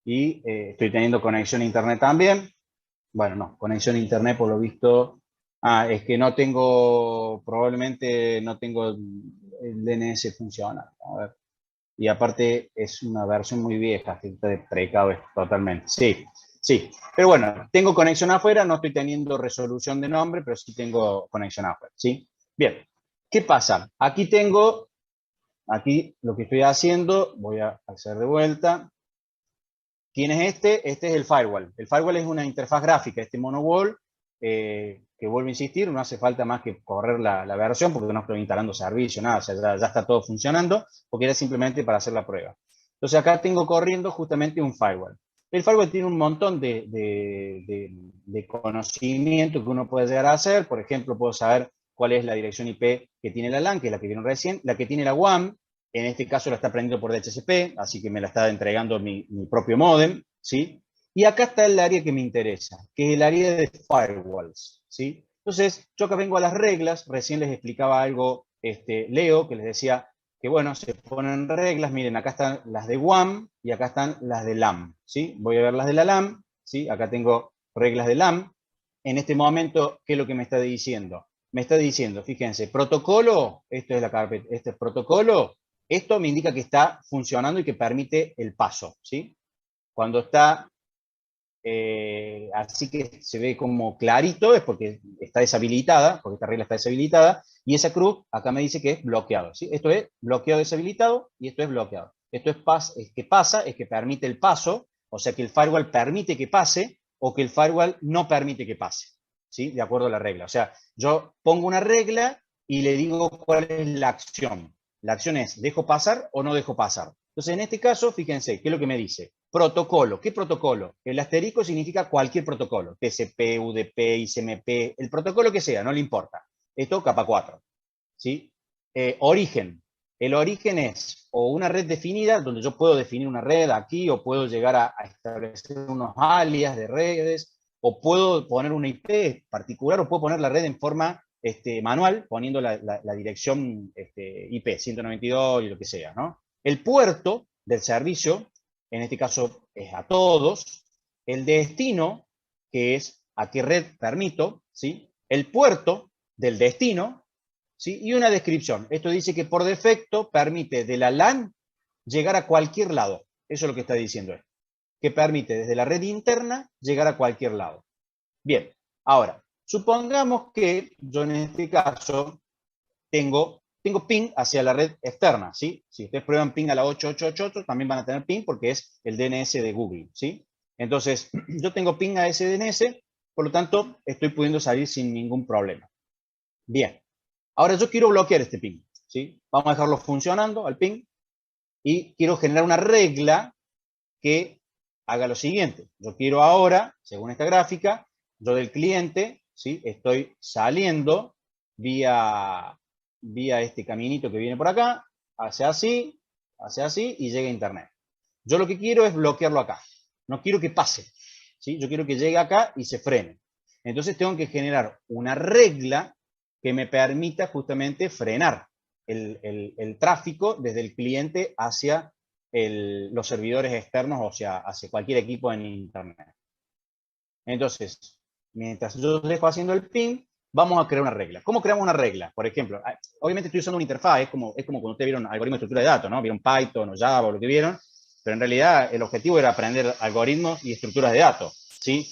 y estoy teniendo conexión a internet también. Bueno, no, conexión a internet por lo visto, es que no tengo, probablemente no tengo el DNS funcional. A ver. Y aparte es una versión muy vieja, que está de precado totalmente. Sí, sí. Pero bueno, tengo conexión afuera, no estoy teniendo resolución de nombre, pero sí tengo conexión afuera, ¿sí? Bien, ¿qué pasa? Aquí lo que estoy haciendo, voy a hacer de vuelta. ¿Quién es este? Este es el firewall. El firewall es una interfaz gráfica, este monowall, que vuelvo a insistir, no hace falta más que correr la versión, porque no estoy instalando servicio, nada, o sea, ya está todo funcionando, porque era simplemente para hacer la prueba. Entonces acá tengo corriendo justamente un firewall. El firewall tiene un montón de conocimiento que uno puede llegar a hacer. Por ejemplo, puedo saber cuál es la dirección IP que tiene la LAN, que es la que vieron recién, la que tiene la WAN. En este caso lo está aprendiendo por DHCP, así que me la está entregando mi propio módem, ¿sí? Y acá está el área que me interesa, que es el área de firewalls, ¿sí? Entonces, yo acá vengo a las reglas, recién les explicaba algo Leo, que les decía que, bueno, se ponen reglas, miren, acá están las de WAN y acá están las de LAN, ¿sí? Voy a ver las de la LAN, ¿sí? Acá tengo reglas de LAN. En este momento, ¿qué es lo que me está diciendo? Me está diciendo, fíjense, protocolo, esto es la carpeta, este es protocolo. Esto me indica que está funcionando y que permite el paso, ¿sí? Cuando está así que se ve como clarito, es porque está deshabilitada, porque esta regla está deshabilitada, y esa cruz acá me dice que es bloqueado, ¿sí? Esto es bloqueado deshabilitado y esto es bloqueado. Esto es que pasa, es que permite el paso, o sea que el firewall permite que pase o que el firewall no permite que pase, ¿sí? De acuerdo a la regla. O sea, yo pongo una regla y le digo cuál es la acción. La acción es, ¿dejo pasar o no dejo pasar? Entonces, en este caso, fíjense, ¿qué es lo que me dice? Protocolo. ¿Qué protocolo? El asterisco significa cualquier protocolo. TCP, UDP, ICMP, el protocolo que sea, no le importa. Esto, capa 4. ¿Sí? Origen. El origen es o una red definida, donde yo puedo definir una red aquí, o puedo llegar a establecer unos alias de redes, o puedo poner una IP particular, o puedo poner la red en forma manual, poniendo la dirección IP, 192 y lo que sea, ¿no? El puerto del servicio, en este caso es a todos. El destino, que es a qué red permito, ¿sí? El puerto del destino, ¿sí? Y una descripción. Esto dice que por defecto permite de la LAN llegar a cualquier lado. Eso es lo que está diciendo él. Que permite desde la red interna llegar a cualquier lado. Bien, ahora, supongamos que yo en este caso tengo ping hacia la red externa, ¿sí? Si ustedes prueban ping a la 8888, también van a tener ping porque es el DNS de Google, ¿sí? Entonces, yo tengo ping a ese DNS, por lo tanto, estoy pudiendo salir sin ningún problema. Bien, ahora yo quiero bloquear este ping, ¿sí? Vamos a dejarlo funcionando al ping y quiero generar una regla que haga lo siguiente. Yo quiero ahora, según esta gráfica, yo del cliente, ¿sí? Estoy saliendo vía este caminito que viene por acá, hace así y llega a internet. Yo lo que quiero es bloquearlo acá. No quiero que pase, ¿sí? Yo quiero que llegue acá y se frene. Entonces tengo que generar una regla que me permita justamente frenar el tráfico desde el cliente hacia los servidores externos, o sea, hacia cualquier equipo en internet. Entonces, mientras yo dejo haciendo el ping, vamos a crear una regla. ¿Cómo creamos una regla? Por ejemplo, obviamente estoy usando una interfaz, es como cuando ustedes vieron algoritmos de estructura de datos, ¿no? Vieron Python o Java o lo que vieron, pero en realidad el objetivo era aprender algoritmos y estructuras de datos, ¿sí?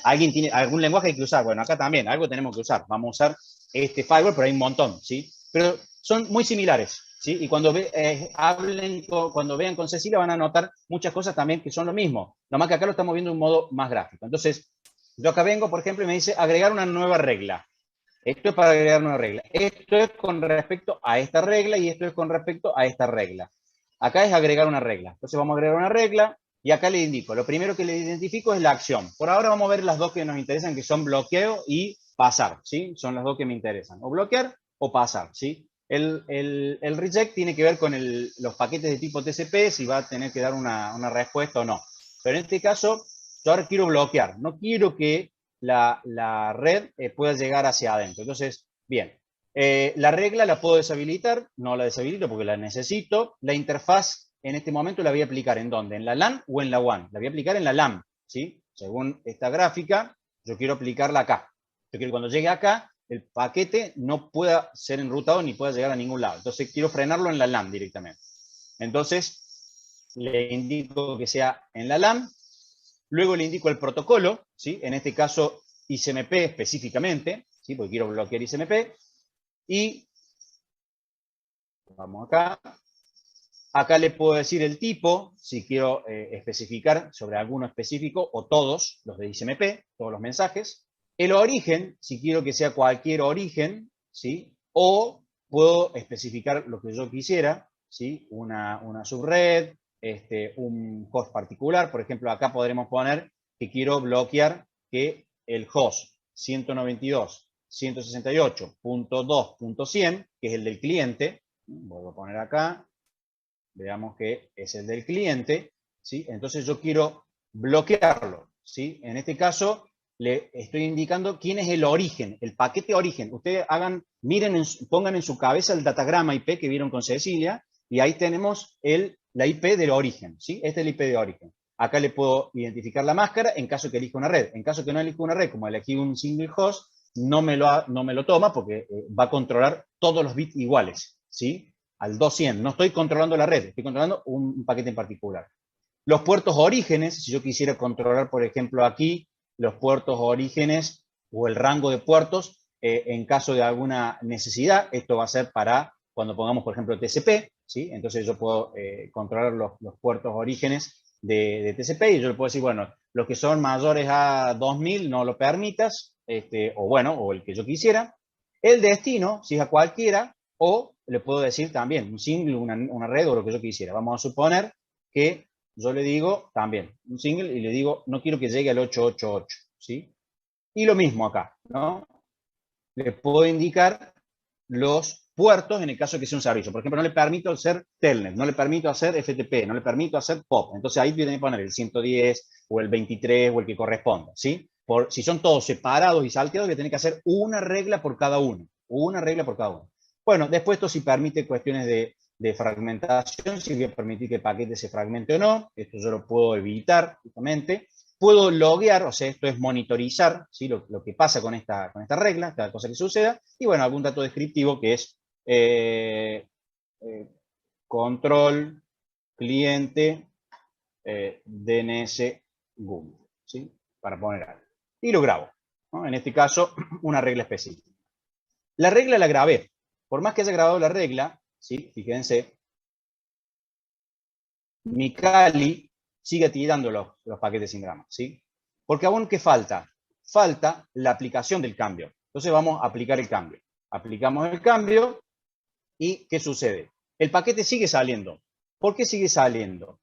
Alguien tiene algún lenguaje que usar, bueno, acá también, algo tenemos que usar. Vamos a usar este firewall, pero hay un montón, ¿sí? Pero son muy similares, ¿sí? Y cuando cuando vean con Cecilia van a notar muchas cosas también que son lo mismo, nomás que acá lo estamos viendo de un modo más gráfico. Entonces, yo acá vengo, por ejemplo, y me dice agregar una nueva regla. Esto es para agregar una regla. Esto es con respecto a esta regla y esto es con respecto a esta regla. Acá es agregar una regla. Entonces vamos a agregar una regla y acá le indico. Lo primero que le identifico es la acción. Por ahora vamos a ver las dos que nos interesan, que son bloqueo y pasar, ¿sí? Son las dos que me interesan. O bloquear o pasar, ¿sí? El reject tiene que ver con los paquetes de tipo TCP, si va a tener que dar una respuesta o no. Pero en este caso, yo ahora quiero bloquear. No quiero que la red pueda llegar hacia adentro. Entonces, bien. La regla la puedo deshabilitar, no la deshabilito porque la necesito. La interfaz en este momento la voy a aplicar ¿en dónde? ¿En la LAN o en la WAN? La voy a aplicar en la LAN, ¿sí? Según esta gráfica, yo quiero aplicarla acá. Yo quiero que cuando llegue acá, el paquete no pueda ser enrutado ni pueda llegar a ningún lado. Entonces quiero frenarlo en la LAN directamente. Entonces, le indico que sea en la LAN. Luego le indico el protocolo, ¿sí? En este caso, ICMP específicamente, ¿sí? Porque quiero bloquear ICMP. Y vamos acá. Acá le puedo decir el tipo, si quiero especificar sobre alguno específico, o todos los de ICMP, todos los mensajes. El origen, si quiero que sea cualquier origen, ¿sí? O puedo especificar lo que yo quisiera, ¿sí? Una subred, un host particular. Por ejemplo, acá podremos poner que quiero bloquear que el host 192.168.2.100, que es el del cliente, vuelvo a poner acá, veamos que es el del cliente, ¿sí? Entonces yo quiero bloquearlo, ¿sí? En este caso le estoy indicando quién es el origen, el paquete origen. Ustedes miren, pongan en su cabeza el datagrama IP que vieron con Cecilia, y ahí tenemos la IP del origen, ¿sí? Este es el IP de origen. Acá le puedo identificar la máscara en caso que elija una red. En caso que no elija una red, como elegí un single host, no me lo toma porque va a controlar todos los bits iguales, ¿sí? Al 200. No estoy controlando la red, estoy controlando un paquete en particular. Los puertos orígenes, si yo quisiera controlar, por ejemplo, aquí, los puertos orígenes o el rango de puertos, en caso de alguna necesidad, esto va a ser para cuando pongamos, por ejemplo, TCP, ¿sí? Entonces yo puedo controlar los puertos orígenes de TCP y yo le puedo decir, bueno, los que son mayores a 2000 no lo permitas, o el que yo quisiera. El destino, si es a cualquiera, o le puedo decir también un single, una red o lo que yo quisiera. Vamos a suponer que yo le digo también un single y le digo, no quiero que llegue al 888, ¿sí? Y lo mismo acá, ¿no? Le puedo indicar los puertos en el caso de que sea un servicio. Por ejemplo, no le permito hacer Telnet, no le permito hacer FTP, no le permito hacer POP. Entonces ahí tiene que poner el 110 o el 23 o el que corresponda, ¿sí? Si son todos separados y salteados, le tiene que hacer una regla por cada uno. Una regla por cada uno. Bueno, después esto sí permite cuestiones de fragmentación, si voy a permitir que el paquete se fragmente o no. Esto yo lo puedo evitar, justamente. puedo loguear, o sea, esto es monitorizar, ¿sí? lo que pasa con esta regla, cada cosa que suceda, y bueno, algún dato descriptivo que es control cliente DNS Google, ¿sí? Para poner algo. Y lo grabo, ¿no? En este caso, una regla específica. La regla la grabé. Por más que haya grabado la regla, ¿sí? Fíjense, mi Kali sigue tirando los paquetes sin grama, ¿sí? Porque aún, ¿qué falta? Falta la aplicación del cambio. Entonces vamos a aplicar el cambio. Aplicamos el cambio y ¿qué sucede? El paquete sigue saliendo. ¿Por qué sigue saliendo?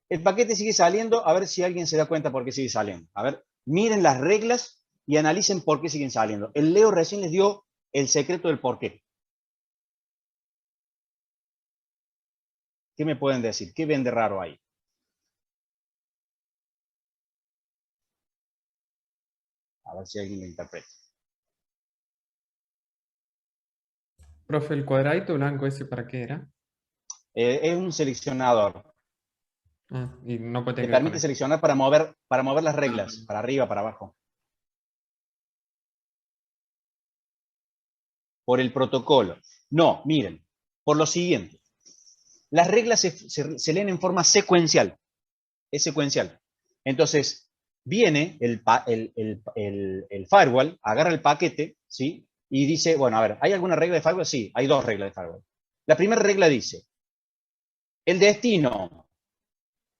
El paquete sigue saliendo, a ver si alguien se da cuenta por qué sigue saliendo. A ver, miren las reglas y analicen por qué siguen saliendo. El Leo recién les dio el secreto del por qué. ¿Qué me pueden decir? ¿Qué ven de raro ahí? A ver si alguien lo interpreta. Profe, ¿el cuadradito blanco ese para qué era? Es un seleccionador. Ah, y no puede Te tener permite seleccionar para mover las reglas, para arriba, para abajo. Por el protocolo. No, miren, por lo siguiente. Las reglas se leen en forma secuencial. Es secuencial. Entonces, viene el firewall, agarra el paquete, ¿sí? Y dice, bueno, a ver, ¿hay alguna regla de firewall? Sí, hay dos reglas de firewall. La primera regla dice, el destino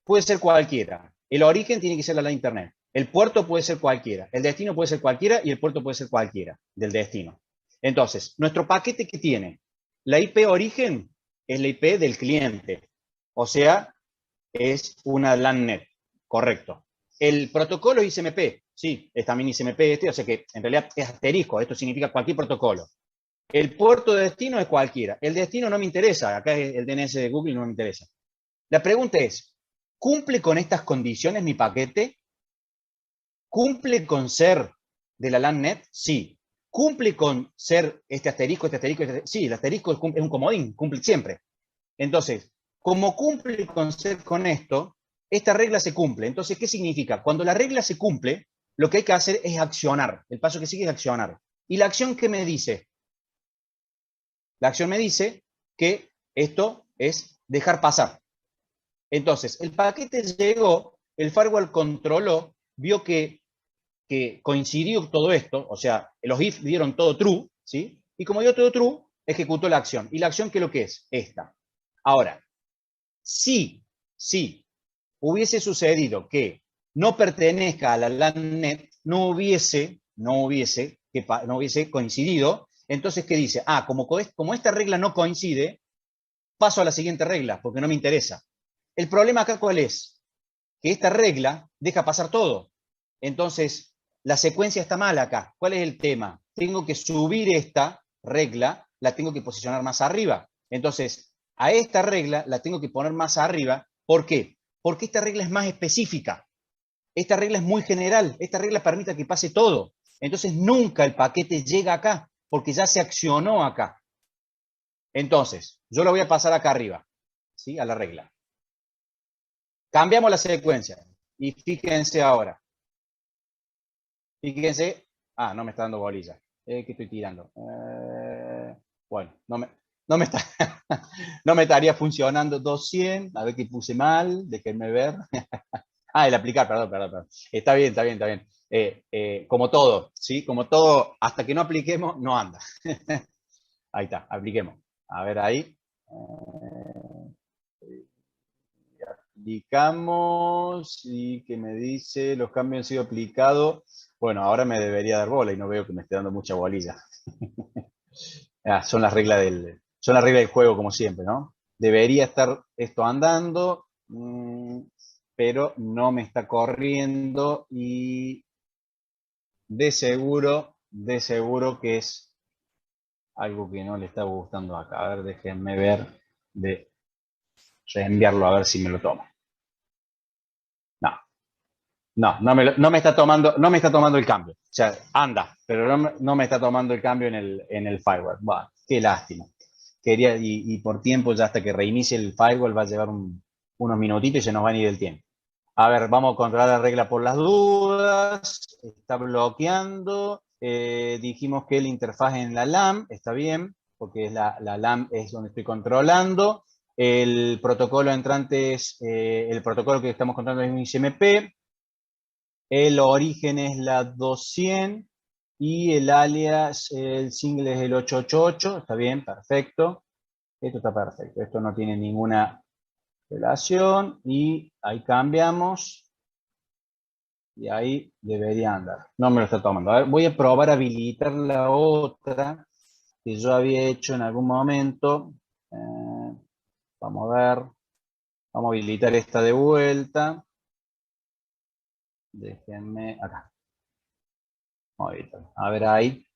puede ser cualquiera. El origen tiene que ser la LAN internet. El puerto puede ser cualquiera. El destino puede ser cualquiera y el puerto puede ser cualquiera del destino. Entonces, nuestro paquete que tiene la IP origen es la IP del cliente. O sea, es una LAN net. Correcto. El protocolo es ICMP. Sí, es también ICMP o sea que en realidad es asterisco. Esto significa cualquier protocolo. El puerto de destino es cualquiera. El destino no me interesa. Acá es el DNS de Google, no me interesa. La pregunta es, ¿cumple con estas condiciones mi paquete? ¿Cumple con ser de la LAN net? Sí. ¿Cumple con ser este asterisco, este asterisco, este asterisco? Sí, el asterisco es un comodín, cumple siempre. Entonces, como cumple con ser con esto, esta regla se cumple. Entonces, ¿qué significa? Cuando la regla se cumple, lo que hay que hacer es accionar. El paso que sigue es accionar. ¿Y la acción qué me dice? La acción me dice que esto es dejar pasar. Entonces, el paquete llegó, el firewall controló, vio que coincidió todo esto, o sea, los if dieron todo true, ¿sí? Y como dio todo true, ejecutó la acción. ¿Y la acción qué es lo que es? Esta. Ahora, si hubiese sucedido que no pertenezca a la LAN net, no hubiese coincidido, entonces, ¿qué dice? Ah, como esta regla no coincide, paso a la siguiente regla, porque no me interesa. El problema acá, ¿cuál es? Que esta regla deja pasar todo. Entonces, la secuencia está mal acá. ¿Cuál es el tema? Tengo que subir esta regla, la tengo que posicionar más arriba. Entonces, a esta regla la tengo que poner más arriba. ¿Por qué? Porque esta regla es más específica. Esta regla es muy general. Esta regla permite que pase todo. Entonces, nunca el paquete llega acá, porque ya se accionó acá. Entonces, yo lo voy a pasar acá arriba, ¿sí? A la regla. Cambiamos la secuencia. Y fíjense ahora. Fíjense. Ah, no me está dando bolilla. ¿Qué estoy tirando? Bueno, no me está, no me estaría funcionando 200. A ver qué puse mal. Déjenme ver. Ah, el aplicar, perdón. Está bien. Como todo, ¿sí? Como todo, hasta que no apliquemos, no anda. Ahí está, apliquemos. A ver ahí. Aplicamos y que me dice los cambios han sido aplicados. Bueno, ahora me debería dar bola y no veo que me esté dando mucha bolilla. Son las reglas del juego como siempre, ¿no? Debería estar esto andando, pero no me está corriendo y de seguro que es algo que no le está gustando acá. A ver, déjenme ver de reenviarlo a ver si me lo toma. No me está tomando el cambio. O sea, anda, pero no me está tomando el cambio en el firewall. Bueno, qué lástima. Y por tiempo, ya hasta que reinicie el firewall va a llevar unos minutitos y se nos va a ir el tiempo. A ver, vamos a controlar la regla por las dudas. Está bloqueando. Dijimos que la interfaz en la LAM, está bien, porque es la LAM es donde estoy controlando. El protocolo entrante es, el protocolo que estamos controlando es un ICMP. El origen es la 200 y el alias, el single es el 888. Está bien, perfecto. Esto está perfecto. Esto no tiene ninguna relación y ahí cambiamos. Y ahí debería andar. No me lo está tomando. A ver, voy a probar a habilitar la otra que yo había hecho en algún momento. Vamos a ver. Vamos a habilitar esta de vuelta. Déjenme acá. A ver ahí.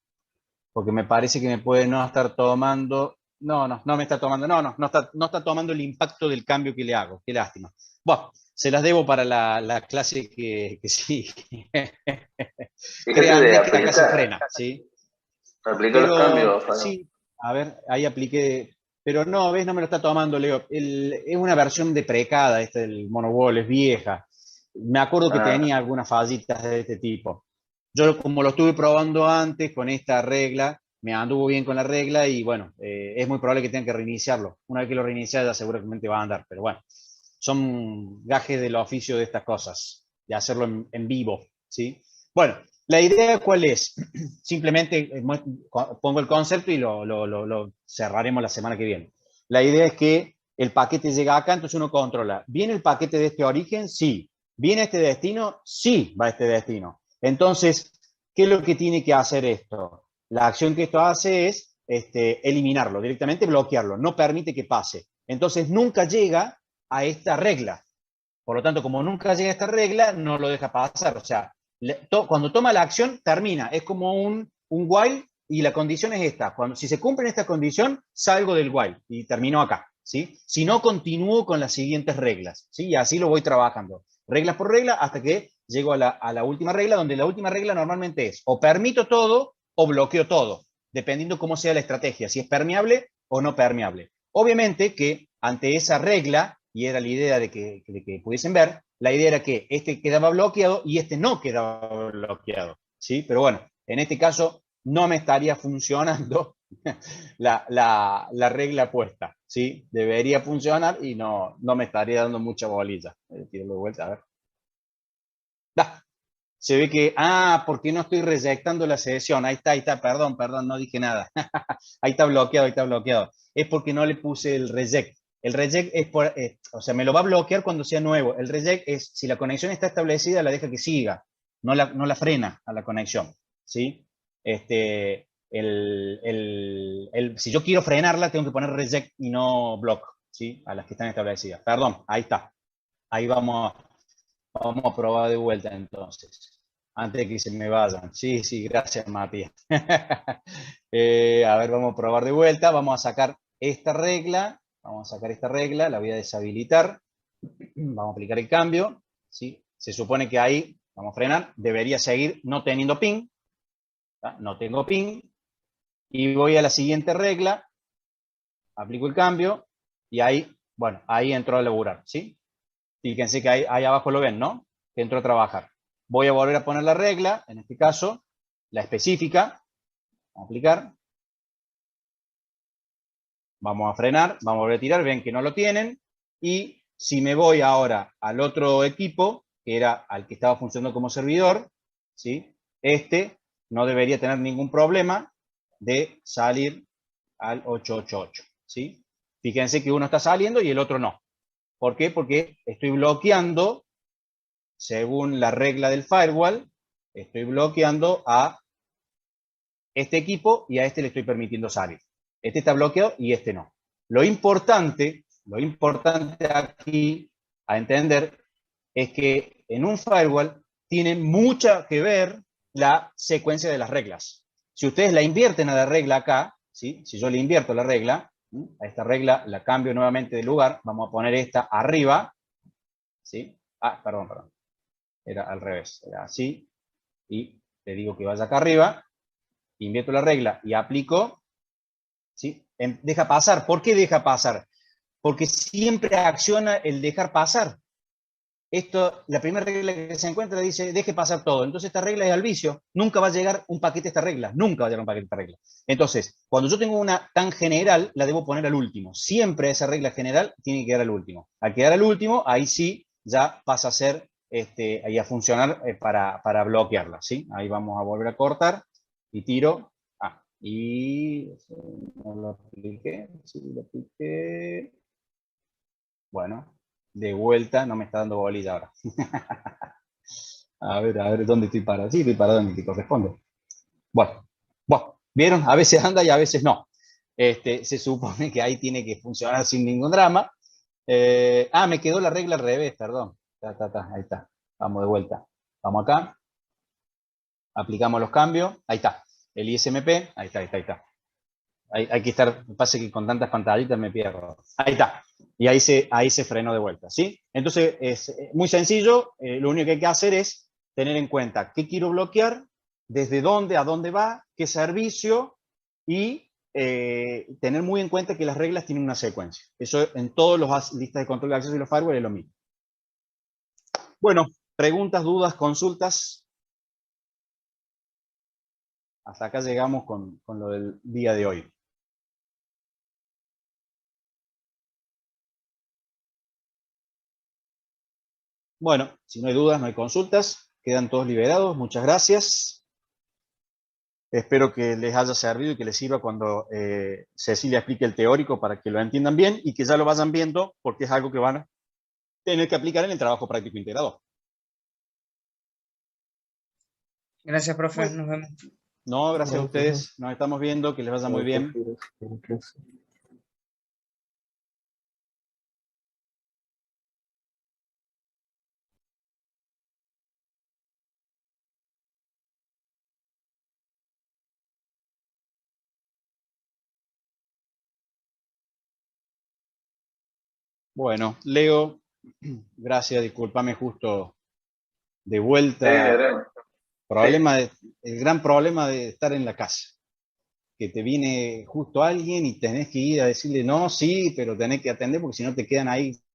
Porque me parece que me puede no estar tomando. No me está tomando. No está tomando el impacto del cambio que le hago. Qué lástima. Bueno, se las debo para la clase que sigue. Fíjate de Créanme que acá se aplicar. frena, ¿sí? Aplica los cambios, Fabián. Sí, a ver, ahí apliqué. Pero no, ¿ves? No me lo está tomando, Leo. Es una versión deprecada, esta del Monobol, es vieja. Me acuerdo que tenía algunas fallitas de este tipo. Yo, como lo estuve probando antes con esta regla, me anduvo bien con la regla y bueno, es muy probable que tenga que reiniciarlo. Una vez que lo reinicie ya seguramente va a andar, pero bueno, son gajes del oficio de estas cosas, de hacerlo en vivo, ¿sí? Bueno, la idea ¿cuál es? Simplemente pongo el concepto y lo cerraremos la semana que viene. La idea es que el paquete llega acá, entonces uno controla, ¿viene el paquete de este origen? Sí. ¿Viene a este destino? Sí, va a este destino. Entonces, ¿qué es lo que tiene que hacer esto? La acción que esto hace es eliminarlo, directamente bloquearlo, no permite que pase. Entonces, nunca llega a esta regla. Por lo tanto, como nunca llega a esta regla, no lo deja pasar. O sea, cuando toma la acción, termina. Es como un while y la condición es esta. Si se cumple esta condición, salgo del while y termino acá. ¿Sí? Si no, continúo con las siguientes reglas. ¿Sí? Y así lo voy trabajando. Regla por regla hasta que llego a la última regla, donde la última regla normalmente es o permito todo o bloqueo todo, dependiendo cómo sea la estrategia, si es permeable o no permeable. Obviamente que ante esa regla, y era la idea de que pudiesen ver, la idea era que este quedaba bloqueado y este no quedaba bloqueado, ¿sí? Pero bueno, en este caso no me estaría funcionando la regla puesta, ¿sí? Debería funcionar y no me estaría dando mucha bolilla. Tiro de vuelta, a ver. Se ve que, porque no estoy reyectando la sesión. Ahí está, perdón, no dije nada. Ahí está bloqueado. Es porque no le puse el reject. El reject es o sea, me lo va a bloquear cuando sea nuevo. El reject es, si la conexión está establecida, la deja que siga. No la frena a la conexión, ¿sí? Si yo quiero frenarla, tengo que poner reject y no block, ¿sí? A las que están establecidas. Perdón, ahí está. Ahí vamos a probar de vuelta entonces, antes de que se me vayan. Sí, gracias, Matías. A ver, vamos a probar de vuelta. Vamos a sacar esta regla. La voy a deshabilitar. Vamos a aplicar el cambio. ¿Sí? Se supone que ahí, vamos a frenar, debería seguir no teniendo ping. No tengo ping. Y voy a la siguiente regla. Aplico el cambio. Y ahí, bueno, ahí entró a laburar, ¿sí? Fíjense que ahí abajo lo ven, ¿no? Que entró a trabajar. Voy a volver a poner la regla, en este caso, la específica. Vamos a aplicar. Vamos a frenar, vamos a volver a tirar, ven que no lo tienen. Y si me voy ahora al otro equipo, que era al que estaba funcionando como servidor, ¿sí? No debería tener ningún problema de salir al 888, ¿sí? Fíjense que uno está saliendo y el otro no. ¿Por qué? Porque estoy bloqueando, según la regla del firewall, estoy bloqueando a este equipo y a este le estoy permitiendo salir. Este está bloqueado y este no. Lo importante aquí a entender es que en un firewall tiene mucho que ver la secuencia de las reglas. Si ustedes la invierten a la regla acá, ¿sí? Si yo le invierto la regla, a esta regla la cambio nuevamente de lugar, vamos a poner esta arriba, ¿sí? Perdón, era al revés, era así, y le digo que vaya acá arriba, invierto la regla y aplico, ¿sí? Deja pasar. ¿Por qué deja pasar? Porque siempre acciona el dejar pasar. esto, la primera regla que se encuentra dice, deje pasar todo. Entonces esta regla es al vicio. Nunca va a llegar un paquete a esta regla. Nunca va a llegar un paquete a esta regla. Entonces, cuando yo tengo una tan general, la debo poner al último. Siempre esa regla general tiene que quedar al último. Al quedar al último, ahí sí ya pasa a ser, ahí a funcionar para bloquearla, ¿sí? Ahí vamos a volver a cortar y tiro. Y no lo apliqué. Sí, lo apliqué. Bueno. De vuelta, no me está dando bolilla ahora. A ver, ¿dónde estoy parado? Sí, estoy parado en el que corresponde. Bueno, ¿vieron? A veces anda y a veces no. Se supone que ahí tiene que funcionar sin ningún drama. Me quedó la regla al revés, perdón. Ahí está. Vamos de vuelta. Vamos acá. Aplicamos los cambios. Ahí está. El ISMP. Ahí está. Hay que estar, pasa que con tantas pantallitas me pierdo. Ahí está. Y ahí se frenó de vuelta, ¿sí? Entonces, es muy sencillo. Lo único que hay que hacer es tener en cuenta qué quiero bloquear, desde dónde, a dónde va, qué servicio, y tener muy en cuenta que las reglas tienen una secuencia. Eso en todas las listas de control de acceso y los firewall es lo mismo. Bueno, preguntas, dudas, consultas. Hasta acá llegamos con lo del día de hoy. Bueno, si no hay dudas, no hay consultas, quedan todos liberados. Muchas gracias. Espero que les haya servido y que les sirva cuando Cecilia explique el teórico para que lo entiendan bien y que ya lo vayan viendo porque es algo que van a tener que aplicar en el trabajo práctico integrador. Gracias, profe. Bueno. Nos vemos. No, gracias a ustedes. Nos estamos viendo, que les vaya muy bien. Bueno, Leo, gracias, discúlpame justo de vuelta. El gran problema de estar en la casa. Que te viene justo alguien y tenés que ir a decirle no, sí, pero tenés que atender porque si no te quedan ahí